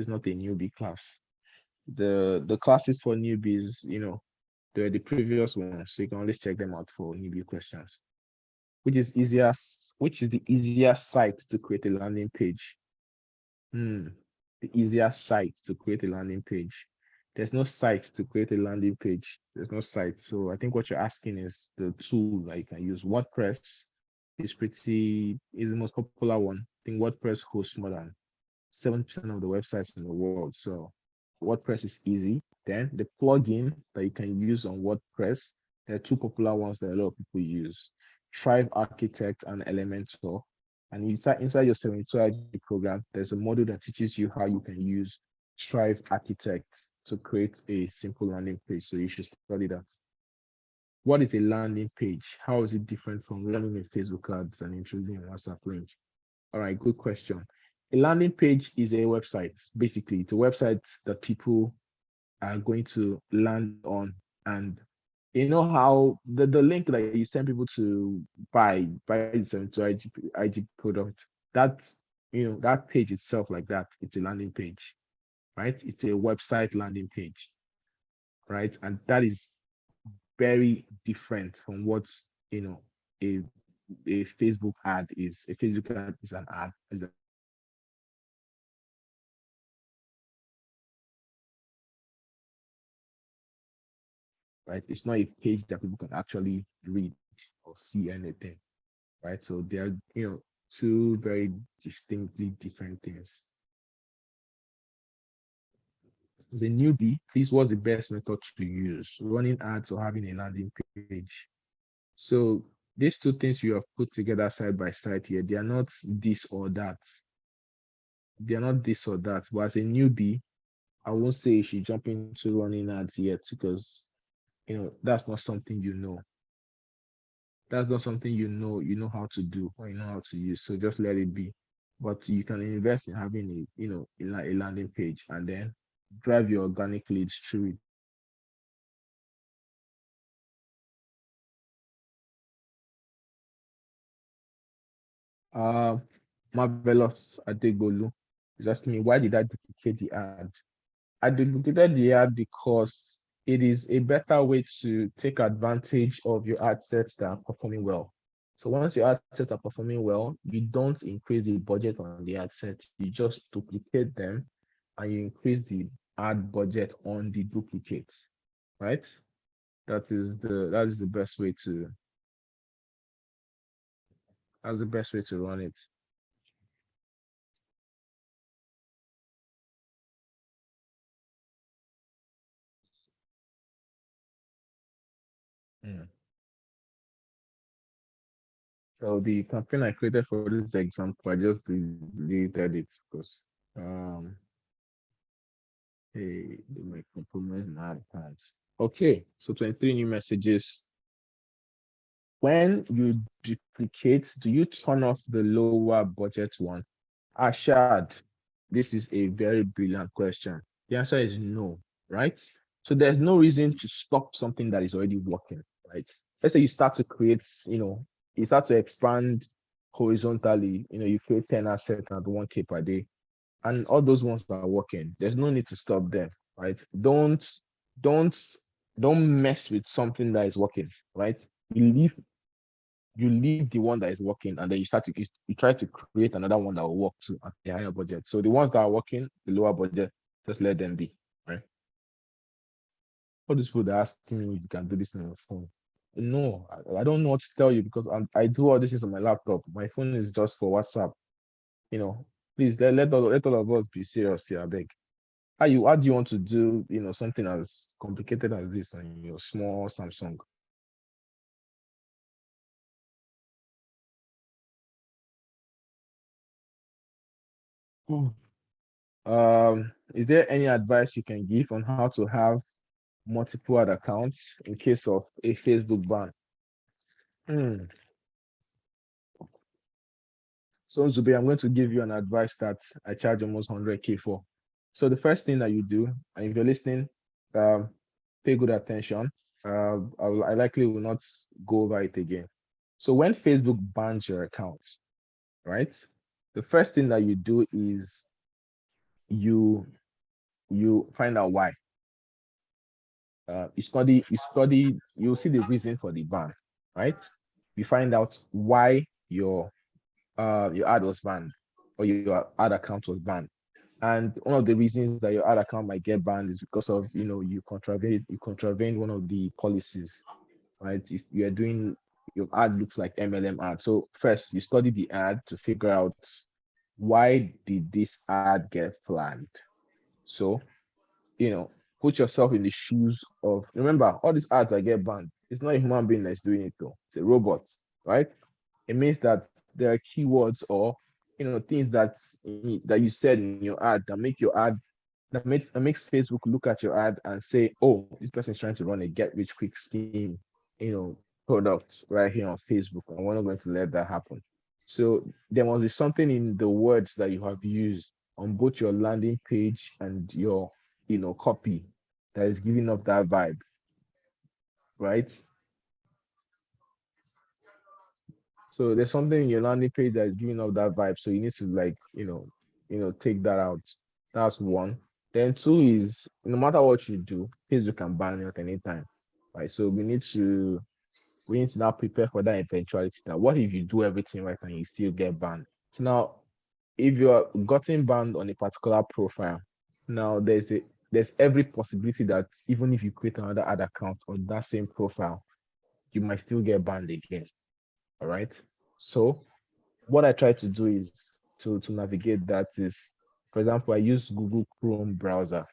not a newbie class. The classes for newbies, they're the previous ones, so you can always check them out for newbie questions. Which is the easiest site to create a landing page? The easiest site to create a landing page. There's no site to create a landing page. There's no site. So I think what you're asking is the tool that you can use. WordPress is the most popular one. I think WordPress hosts more than 70% of the websites in the world. So WordPress is easy. Then the plugin that you can use on WordPress, there are two popular ones that a lot of people use: Thrive Architect and Elementor. And inside your 72 IG program, there's a module that teaches you how you can use Thrive Architect to create a simple landing page. So you should study that. What is a landing page? How is it different from running a Facebook ads and introducing a WhatsApp link? All right, good question. A landing page is a website. Basically, it's a website that people are going to land on. And you know how the link that you send people to buy some to IG product, that page itself, like that, it's a landing page, right? It's a website landing page, right? And that is very different from what a a Facebook ad is. A Facebook ad is an ad. Right? It's not a page that people can actually read or see anything. Right? So they are, two very distinctly different things. As a newbie, please, what's the best method to use? Running ads or having a landing page? So these two things you have put together side by side here, they are not this or that. They are not this or that. But as a newbie, I won't say you should jump into running ads yet because that's not something you know. That's not something you know how to do or you know how to use. So just let it be. But you can invest in having a landing page and then drive your organic leads through it. Uh, Marvelous Adegbolu is asking me, why did I duplicate the ad? I duplicated the ad because it is a better way to take advantage of your ad sets that are performing well. So once your ad sets are performing well, you don't increase the budget on the ad set, you just duplicate them and you increase the ad budget on the duplicates, right? That is the best way to that's the best way to run it. Mm. So the campaign I created for this example, I just deleted it because they might compromise in hard times. Okay, so 23 new messages. When you duplicate, do you turn off the lower budget one? Ashad, this is a very brilliant question. The answer is no, right? So there's no reason to stop something that is already working, right? Let's say you start to create, you start to expand horizontally, you create 10 assets at 1K per day, and all those ones are working. There's no need to stop them, right? Don't don't mess with something that is working, right? You leave the one that is working and then you try to create another one that will work too at a higher budget. So the ones that are working, the lower budget, just let them be, right? All these people that ask me if you can do this on your phone. No, I don't know what to tell you because I do all this things on my laptop. My phone is just for WhatsApp. You know, please let all of us be serious here, I beg. How do you want to do something as complicated as this on your small Samsung? Hmm. Is there any advice you can give on how to have multiple ad accounts in case of a Facebook ban? Hmm. So Zube, I'm going to give you an advice that I charge almost 100K for. So the first thing that you do, and if you're listening, um, pay good attention. I likely will not go over it again. So when Facebook bans your account, right? The first thing that you do is you you find out why. You'll see the reason for the ban, right? You find out why your ad was banned or your ad account was banned. And one of the reasons that your ad account might get banned is because of you contravened one of the policies, right? If you are doing your ad looks like MLM ad. So first you study the ad to figure out why did this ad get flagged. So put yourself in the shoes of, remember, all these ads that get banned, it's not a human being that's doing it though, it's a robot, right? It means that there are keywords or things that you said in your ad that make your ad that makes Facebook look at your ad and say, oh, this person is trying to run a get rich quick scheme, you know, product right here on Facebook, and we're not going to let that happen. So there must be something in the words that you have used on both your landing page and your copy that is giving off that vibe, right? So there's something in your landing page that is giving off that vibe. So you need to like, take that out. That's one. Then two is no matter what you do, Facebook can ban you at any time, right? So we need to now prepare for that eventuality. Now, what if you do everything right and you still get banned? So now, if you are gotten banned on a particular profile, now there's every possibility that even if you create another ad account on that same profile, you might still get banned again. All right. So what I try to do is to navigate that is, for example, I use Google Chrome browser,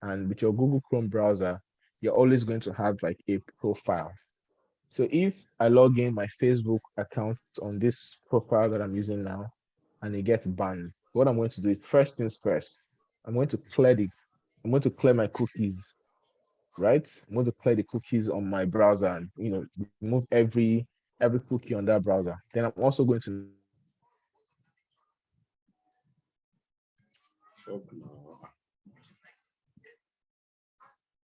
and with your Google Chrome browser, you're always going to have like a profile. So if I log in my Facebook account on this profile that I'm using now and it gets banned, what I'm going to do is first things first, I'm going to clear the I'm going to clear my cookies, right? I'm going to clear the cookies on my browser and remove every cookie on that browser. Then I'm also going to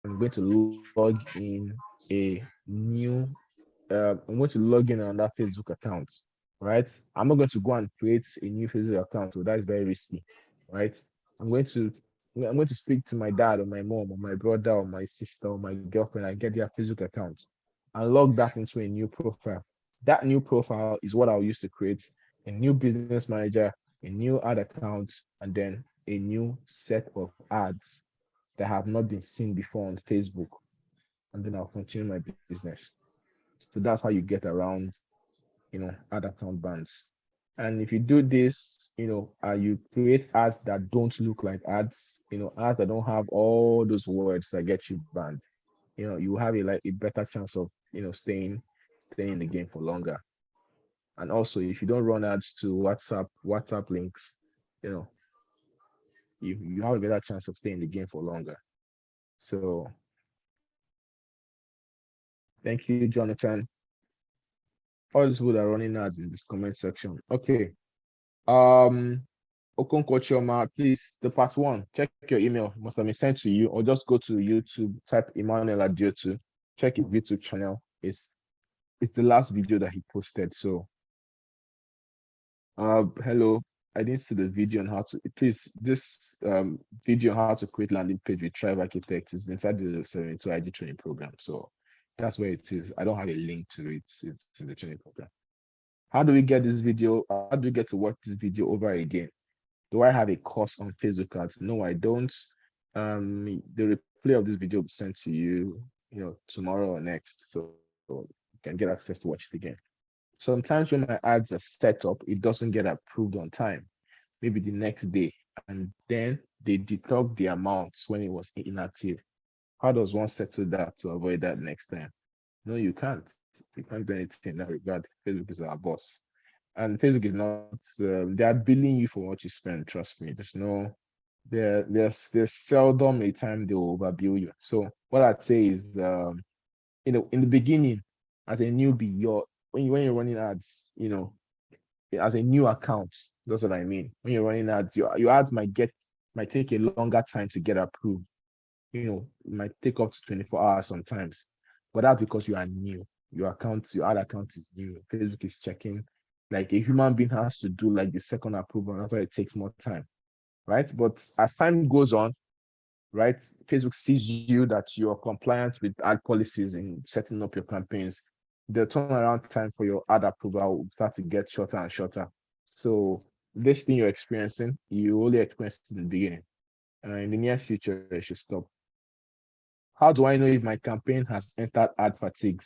I'm going to log in a new I'm going to log in on that Facebook account, right? I'm not going to go and create a new Facebook account, so that's very risky, right? I'm going to I'm going to speak to my dad or my mom or my brother or my sister or my girlfriend and get their Facebook account and log that into a new profile. That new profile is what I'll use to create a new business manager, a new ad account, and then a new set of ads that have not been seen before on Facebook. And then I'll continue my business. So that's how you get around, ad account bans. And if you do this, you create ads that don't look like ads, ads that don't have all those words that get you banned, you have a better chance of, staying in the game for longer. And also, if you don't run ads to WhatsApp links, you know, you have a better chance of staying in the game for longer. So thank you, Jonathan. All these people are running ads in this comment section. Okay. Um, Okonkwo Chioma, please, the part one, check your email. It must have been sent to you, or just go to YouTube, type Emmanuel Adiotu, check his YouTube channel. It's the last video that he posted. So, hello. I didn't see the video on how to. Please, this video on how to create landing page with Tribe Architect is inside the 72 IG training program. So that's where it is. I don't have a link to it. It's in the training program. How do we get this video? How do we get to watch this video over again? Do I have a course on Facebook ads? No, I don't. The replay of this video will be sent to you, tomorrow or next, so you can get access to watch it again. Sometimes when my ads are set up, it doesn't get approved on time, maybe the next day, and then they deduct the amounts when it was inactive. How does one settle that to avoid that next time? No, you can't. You can't do anything in that regard. Facebook is our boss. And Facebook is not, they are billing you for what you spend. Trust me. There's seldom a time they will overbill you. So what I'd say is, in the beginning, as a newbie, when you're running ads, as a new account, that's what I mean. When you're running ads, your ads might take a longer time to get approved. It might take up to 24 hours sometimes, but that's because you are new. Your ad account is new. Facebook is checking, like a human being has to do like the second approval. That's why it takes more time, right? But as time goes on, right, Facebook sees you that you're compliant with ad policies in setting up your campaigns. The turnaround time for your ad approval will start to get shorter and shorter. So this thing you're experiencing, you only experienced in the beginning. In the near future, it should stop. How do I know if my campaign has entered ad fatigue?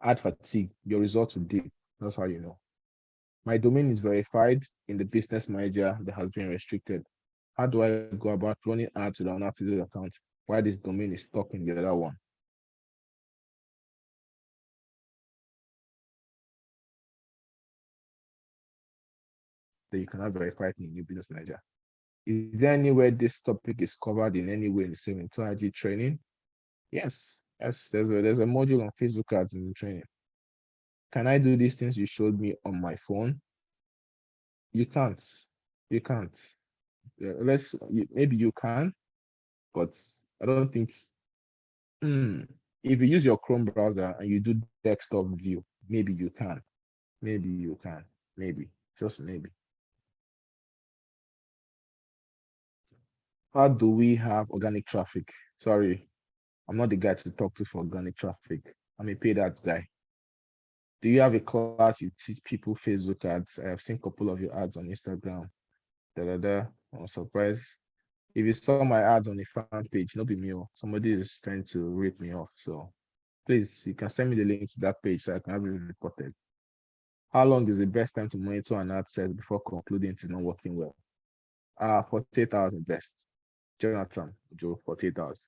Ad fatigue, your results will dip. That's how you know. My domain is verified in the business manager that has been restricted. How do I go about running ads to the owner Facebook account while this domain is stuck in the other one? That you cannot verify it in the new business manager. Is there anywhere this topic is covered in any way in the 72 IG training? Yes. Yes, there's a module on Facebook ads in the training. Can I do these things you showed me on my phone? You can't. You can't. Maybe you can, but I don't think. If you use your Chrome browser and you do desktop view, maybe you can. Maybe you can. Maybe. Just maybe. How do we have organic traffic? Sorry. I'm not the guy to talk to for organic traffic. I'm a paid ads guy. Do you have a class you teach people Facebook ads? I have seen a couple of your ads on Instagram. Da da da. I'm surprised. If you saw my ads on the front page, not be me. Somebody is trying to rip me off. So please, you can send me the link to that page so I can have it reported. How long is the best time to monitor an ad set before concluding it's not working well? 48 hours is best. Jonathan, Joe, 48 hours.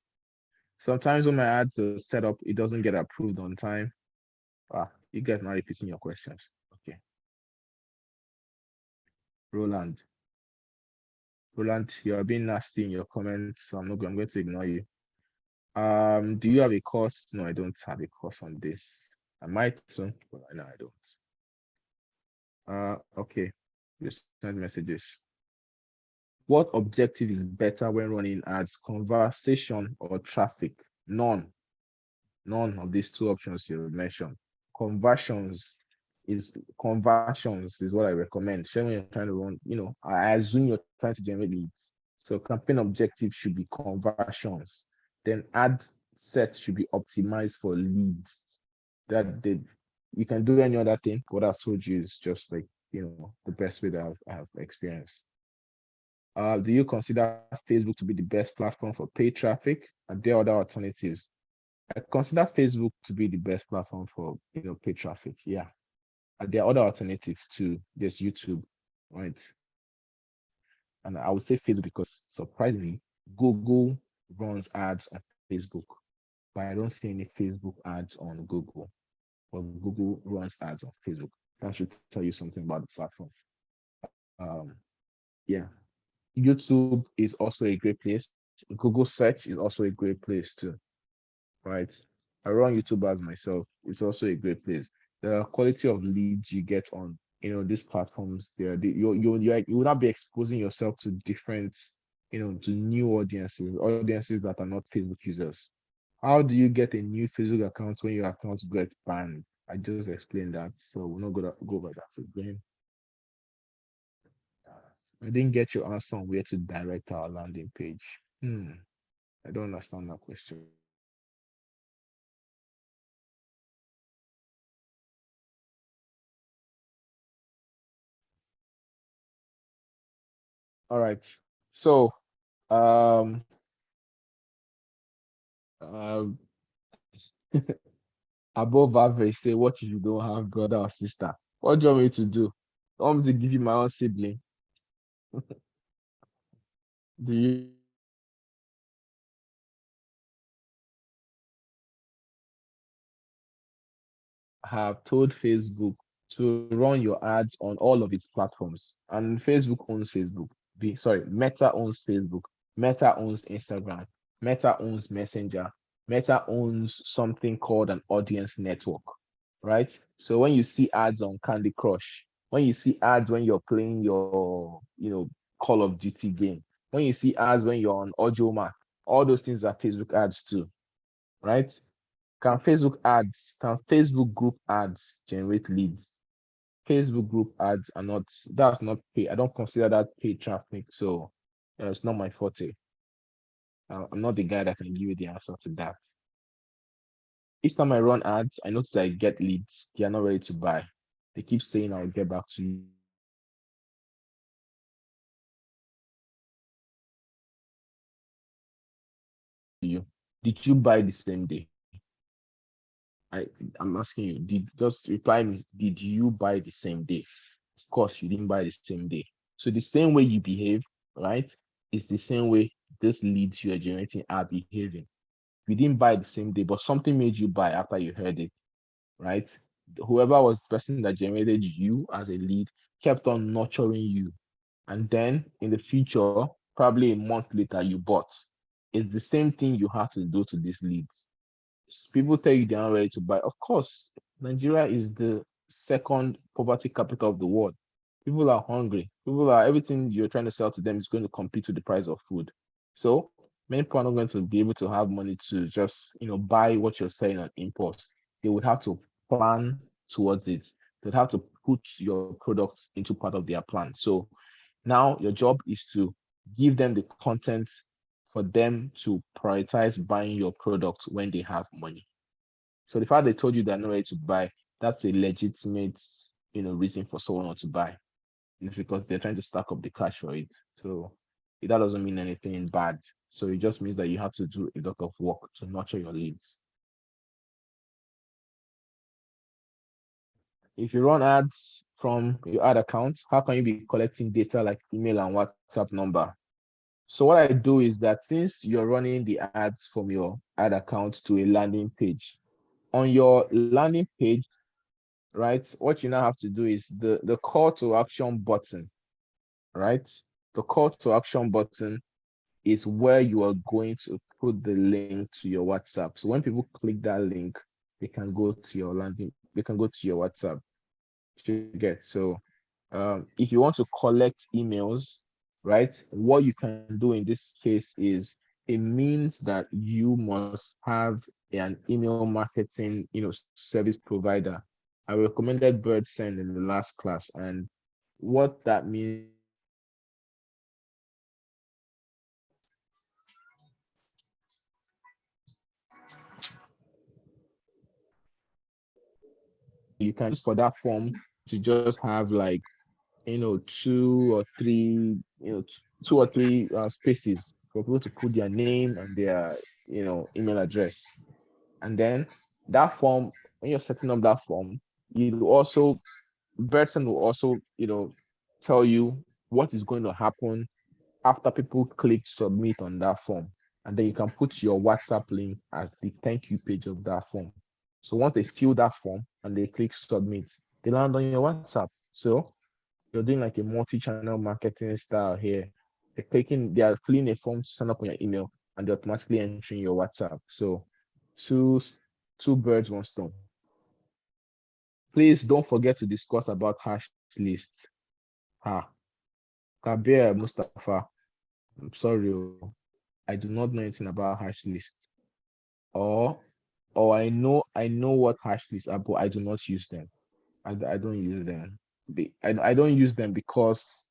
Sometimes when my ads are set up, it doesn't get approved on time. You guys not repeating your questions. Okay. Roland, you are being nasty in your comments, so I'm going to ignore you. Do you have a course? No, I don't have a course on this. I might soon, but right now I don't. Okay. Just send messages. What objective is better when running ads? Conversation or traffic? None. None of these two options you mentioned. Conversions is what I recommend. Especially when you're trying to run, I assume you're trying to generate leads. So campaign objective should be conversions. Then ad set should be optimized for leads. You can do any other thing. What I've told you is just like, the best way that I have experienced. Do you consider Facebook to be the best platform for paid traffic? Are there other alternatives? I consider Facebook to be the best platform for paid traffic. Yeah. There are other alternatives too. There's YouTube, right? And I would say Facebook because surprisingly, Google runs ads on Facebook, but I don't see any Facebook ads on Google. But Google runs ads on Facebook. That should tell you something about the platform. Yeah. YouTube is also a great place. Google search is also a great place too, right? I run YouTube ads myself. It's also a great place. The quality of leads you get on these platforms, you will not be exposing yourself to different, to new audiences that are not Facebook users. How do you get a new Facebook account when your account gets banned? I just explained that, so we're not gonna go over that again. I didn't get your answer on where to direct our landing page. I don't understand that question. All right. So, um, um, above average, say what if you don't have brother or sister? What do you want me to do? You want me to give you my own sibling? Do you have told Facebook to run your ads on all of its platforms? And Facebook owns Facebook. Meta owns Facebook. Meta owns Instagram. Meta owns Messenger. Meta owns something called an audience network, right? So when you see ads on Candy Crush, when you see ads when you're playing your, Call of Duty game, when you see ads when you're on Audiomack, all those things are Facebook ads too, right? Can Facebook group ads generate leads? Facebook group ads that's not paid. I don't consider that paid traffic. So it's not my forte. I'm not the guy that can give you the answer to that. Each time I run ads, I notice I get leads. They are not ready to buy. They keep saying I'll get back to you. Did you buy the same day? I'm asking you, just reply me, did you buy the same day? Of course, you didn't buy the same day. So the same way you behave, right, is the same way these leads you are generating are behaving. You didn't buy the same day, but something made you buy after you heard it, right? Whoever was the person that generated you as a lead kept on nurturing you. And then in the future, probably a month later, you bought. It's the same thing you have to do to these leads. People tell you they're not ready to buy. Of course, Nigeria is the second poverty capital of the world. People are hungry. Everything you're trying to sell to them is going to compete with the price of food. So many people are not going to be able to have money to just, buy what you're selling on impulse. They would have to plan towards it. They'd have to put your products into part of their plan. So now your job is to give them the content for them to prioritize buying your product when they have money. So the fact they told you they're not ready to buy, that's a legitimate, reason for someone not to buy. It's because they're trying to stack up the cash for it. So that doesn't mean anything bad. So it just means that you have to do a lot of work to nurture your leads. If you run ads from your ad account, how can you be collecting data like email and WhatsApp number? So what I do is that since you're running the ads from your ad account to a landing page, on your landing page, right, what you now have to do is the call to action button, right? The call to action button is where you are going to put the link to your WhatsApp. So when people click that link, they can go to your they can go to your WhatsApp to get. So if you want to collect emails, right, what you can do in this case is it means that you must have an email marketing, service provider. I recommended BirdSend in the last class, and what that means, you can use for that form to just have like two or three spaces for people to put their name and their email address. And then that form, when you're setting up that form, you also Bertson will also tell you what is going to happen after people click submit on that form. And then you can put your WhatsApp link as the thank you page of that form. So once they fill that form and they click submit, they land on your WhatsApp. So you're doing like a multi-channel marketing style here. They are filling a form to sign up on your email, and they're automatically entering your WhatsApp. So two two birds, one stone. Please don't forget to discuss about hash list. Kabir Mustafa, I'm sorry, I do not know anything about hash list. Or I know what hash lists are, but I do not use them. I don't use them. I don't use them because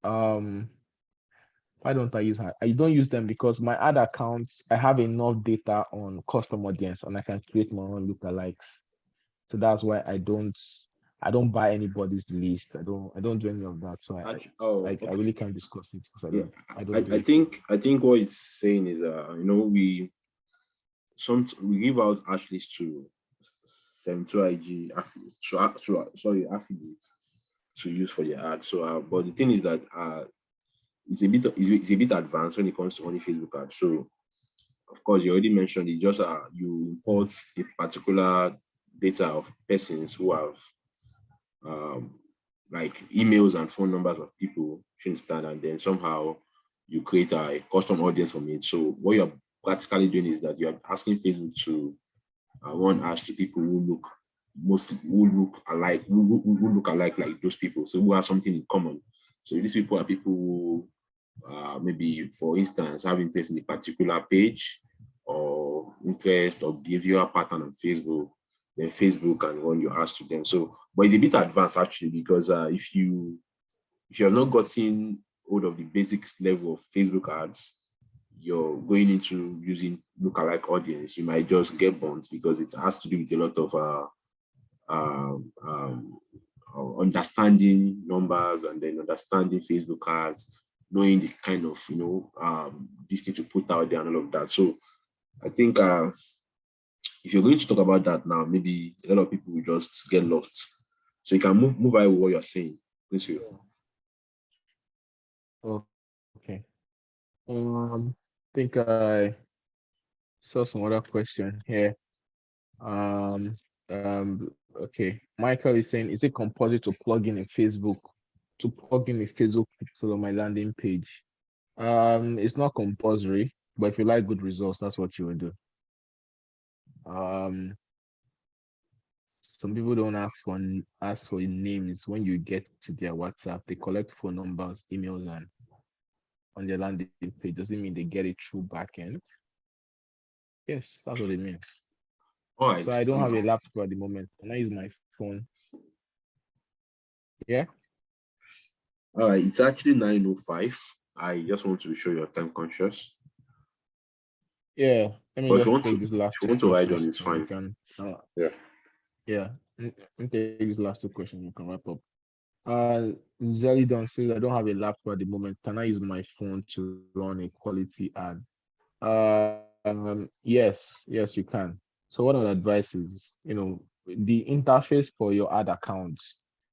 why don't I use her? I don't use them because my ad accounts, I have enough data on custom audience and I can create my own lookalikes. So that's why I don't buy anybody's list. I don't do any of that. So I Okay. really can't discuss it because Yeah, I don't do I it. think what he's saying is we give out Ashley's to 72 IG affiliates, affiliates to use for their ads. So, but the thing is that it's a bit advanced when it comes to only Facebook ads. So, of course, you already mentioned it. Just you import a particular data of persons who have um, like emails and phone numbers of people, you understand, and then somehow you create a custom audience from it. So what you're practically doing is that you're asking Facebook to one ask to people who look alike, who look alike like those people, so who have something in common. So these people are people who maybe, for instance, have interest in a particular page or interest or behavioral pattern on Facebook, then Facebook can run your ads to them. So, but it's a bit advanced actually, because if you have not gotten hold of the basic level of Facebook ads, you're going into using lookalike audience, you might just get burnt because it has to do with a lot of um, um, understanding numbers and then understanding Facebook ads, knowing the kind of this thing to put out there and all of that. So I think if you're going to talk about that now, maybe a lot of people will just get lost. So you can move out with what you're saying. Please. Oh, okay. Think I saw some other question here. Um, okay. Michael is saying, is it compulsory to plug in a Facebook pixel on my landing page? It's not compulsory, but if you like good results, that's what you will do. Um, some people don't ask for names when you get to their WhatsApp. They collect phone numbers, emails, and on their landing page. Doesn't mean they get it through backend. Yes, that's what it means. All right. So I don't have a laptop at the moment. Can I use my phone? Yeah. All right. It's actually 9:05. I just want to be sure you're time conscious. Yeah, let me But if you just want to, take these last if you two want to write on, questions it's and we fine. can, Yeah. yeah, let me take these last two questions. We can wrap up. Zelidon says, I don't have a laptop at the moment. Can I use my phone to run a quality ad? Yes, you can. So what I would advise is, the interface for your ad account,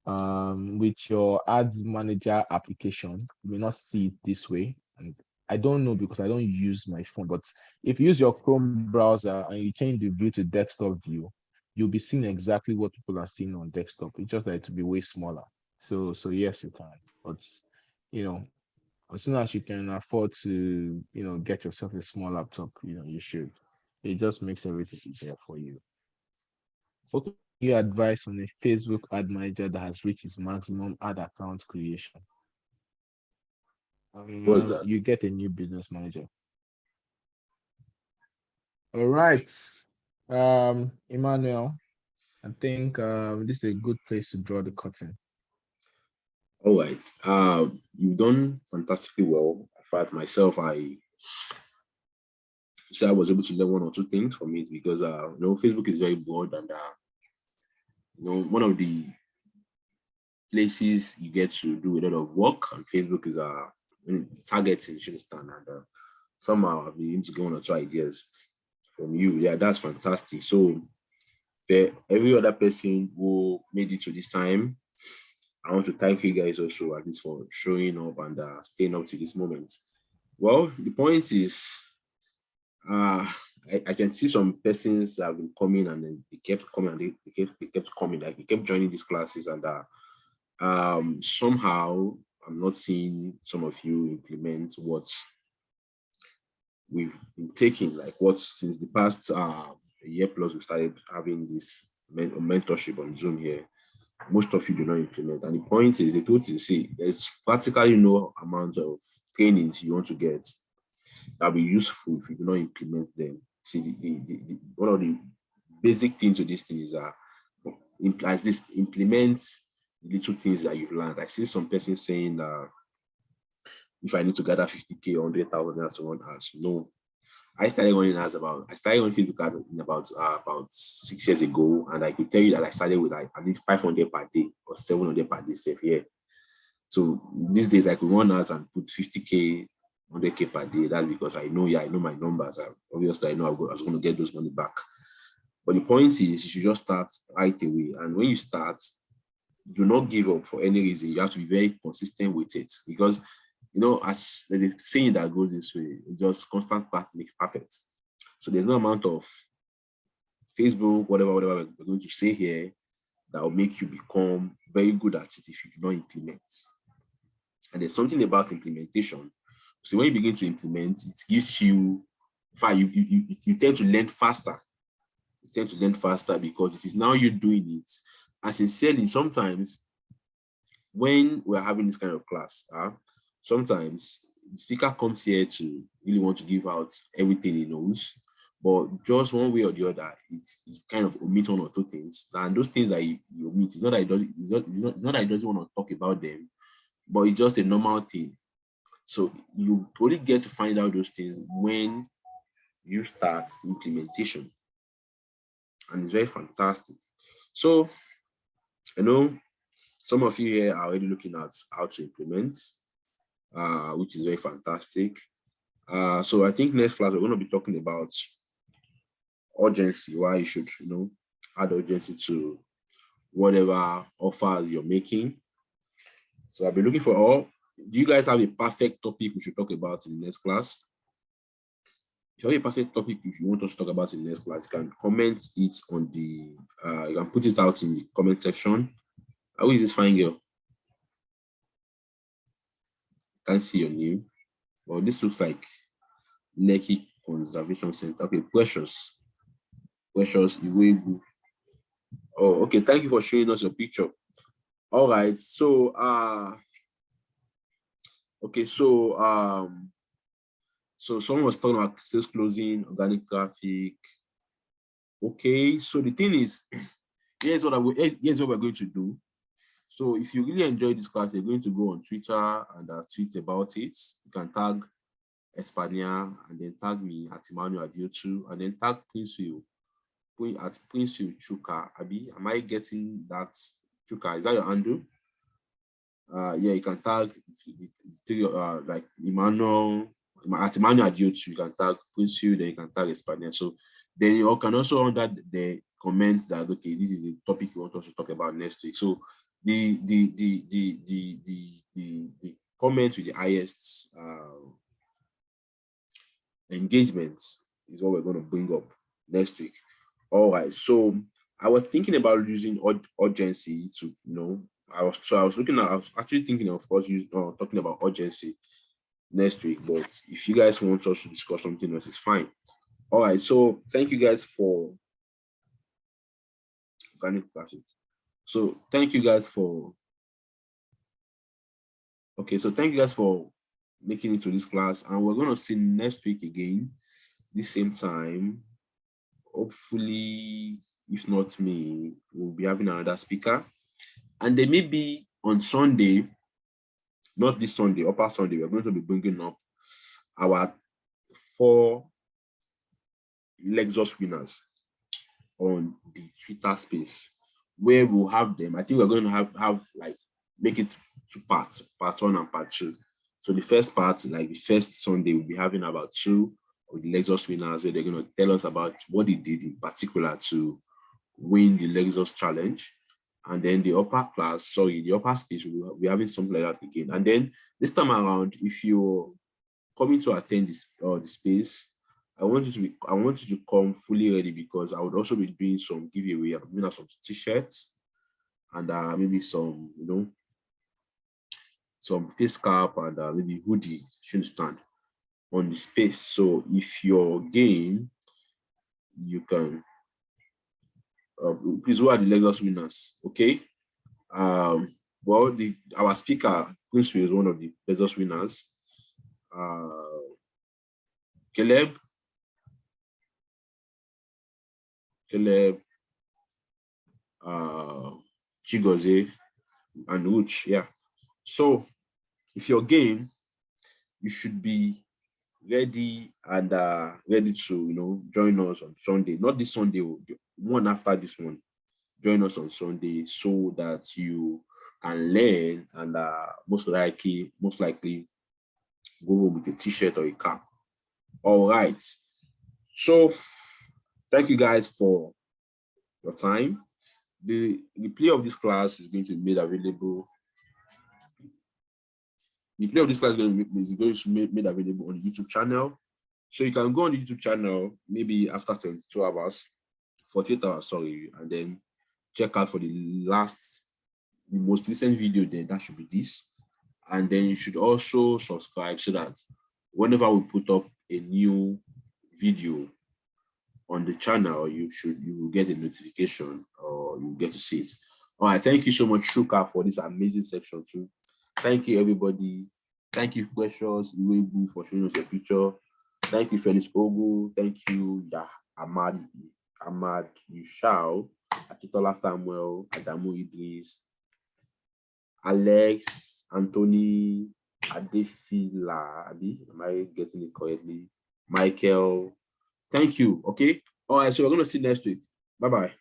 with your ads manager application, you may not see it this way. And I don't know because I don't use my phone, but if you use your Chrome browser and you change the view to desktop view, you'll be seeing exactly what people are seeing on desktop. It's just that it will be way smaller. So yes, you can. But you know, as soon as you can afford to, get yourself a small laptop, you should. It just makes everything easier for you. What can you advise on a Facebook ad manager that has reached its maximum ad account creation? What's that? You get a new business manager. All right. Emmanuel, I think this is a good place to draw the curtain. All right. You've done fantastically well. In fact, myself, I say I was able to learn one or two things from it because Facebook is very broad and one of the places you get to do a lot of work on Facebook is targeting, you understand, and somehow I've been able to get one or two ideas from you. Yeah, that's fantastic. So for every other person who made it to this time, I want to thank you guys also at least for showing up and staying up to this moment. Well, the point is, I can see some persons have been coming and then they kept coming and they kept coming, like they kept joining these classes and somehow I'm not seeing some of you implement what we've been taking, like what since the past year plus we started having this mentorship on Zoom here. Most of you do not implement. And the point is, the truth is, see, there's practically no amount of trainings you want to get that'll be useful if you do not implement them. See, one of the basic things to this thing is as this implements the little things that you've learned. I see some person saying if I need to gather 50K, 100,000 and so on, as no. I started running Facebook ads in about 6 years ago, and I could tell you that I started with like at least 500 per day or 700 per day safe here. So these days I could run ads and put 50K, 100K per day. That's because I know my numbers. Obviously, I know I was going to get those money back. But the point is, you should just start right away. And when you start, do not give up for any reason. You have to be very consistent with it because as there's a saying that goes this way, it's just constant practice makes perfect. So there's no amount of Facebook, whatever we're going to say here that will make you become very good at it if you do not implement. And there's something about implementation. So when you begin to implement, it gives you, in fact, you tend to learn faster. You tend to learn faster because it is now you doing it. And sincerely, sometimes when we're having this kind of class, sometimes the speaker comes here to really want to give out everything he knows, but just one way or the other, it kind of omits one or two things. And those things that he omits, it's not that he doesn't want to talk about them, but it's just a normal thing. So you only get to find out those things when you start implementation, and it's very fantastic. So I know some of you here are already looking at how to implement, which is very fantastic. So I think next class we're going to be talking about urgency, why you should, add urgency to whatever offers you're making. So I'll be looking for all. Do you guys have a perfect topic we should talk about in the next class? If you have a perfect topic if you want us to talk about in the next class, you can comment it on the, you can put it out in the comment section. How is this fine girl? Can't see your name. Well, this looks like Lekki Conservation Center. Okay, Precious Iwebu. Oh, okay. Thank you for showing us your picture. All right. So, okay. So someone was talking about sales closing, organic traffic. Okay. So the thing is, here's what we're going to do. So if you really enjoy this class, you're going to go on Twitter and tweet about it. You can tag Espana, and then tag me at Emmanuel Adiotu, and then tag Princefield at Princefield Chuka. Abi, am I getting that? Chuka, is that your handle? Yeah, you can tag like Emmanuel at Emmanuel Adiotu. You can tag Princefield, then you can tag Espana. So then you can also under the comments that okay, this is the topic you want us to talk about next week. So the comment with the highest engagements is what we're going to bring up next week. All right. So I was thinking about using urgency to, you know, I was actually thinking of course talking about urgency next week. But if you guys want us to discuss something else, it's fine. All right. So thank you guys for organic traffic. So thank you guys for thank you guys for making it to this class, and we're going to see next week again, the same time. Hopefully, if not me, we'll be having another speaker, and then maybe on Sunday, not this Sunday, upper Sunday, we're going to be bringing up our 4 Lexus winners on the Twitter space, where we'll have them. I think we're going to have like make it 2 parts, part 1 and part 2. So the first part, like the first Sunday, we'll be having about 2 of the Lexus winners, where they're going to tell us about what they did in particular to win the Lexus challenge. And then the upper space, we'll be having something like that again. And then this time around, if you're coming to attend this the space, I want you to come fully ready, because I would also be doing some giveaway. I'm giving out some t-shirts and maybe some, you know, some face cap and maybe hoodie, should stand on the space. So if you're game, you can please, who are the Lexus winners? Okay. Well, our speaker Princefield is one of the Lexus winners. Caleb, Chigozie, and Uch. Yeah. So if you're game, you should be ready and ready to, you know, join us on Sunday. Not this Sunday, the one after this one. Join us on Sunday so that you can learn and most likely go with a t-shirt or a cap. All right. So thank you guys for your time. The replay of this class is going to be made available. The replay of this class is going to be made available on the YouTube channel. So you can go on the YouTube channel maybe after 72 hours, 48 hours, sorry, and then check out for the most recent video there. That should be this. And then you should also subscribe so that whenever we put up a new video on the channel, you will get a notification or you get to see it. All right, thank you so much, Shuka, for this amazing section too. Thank you, everybody. Thank you, Precious Iwebu, for showing us your picture. Thank you, Felix Ogu. Thank you, Ahmad Yushao, Akitola Samuel, Adamu Idris, Alex, Anthony, Adefila, am I getting it correctly? Michael, thank you. Okay. All right. So we're going to see you next week. Bye-bye.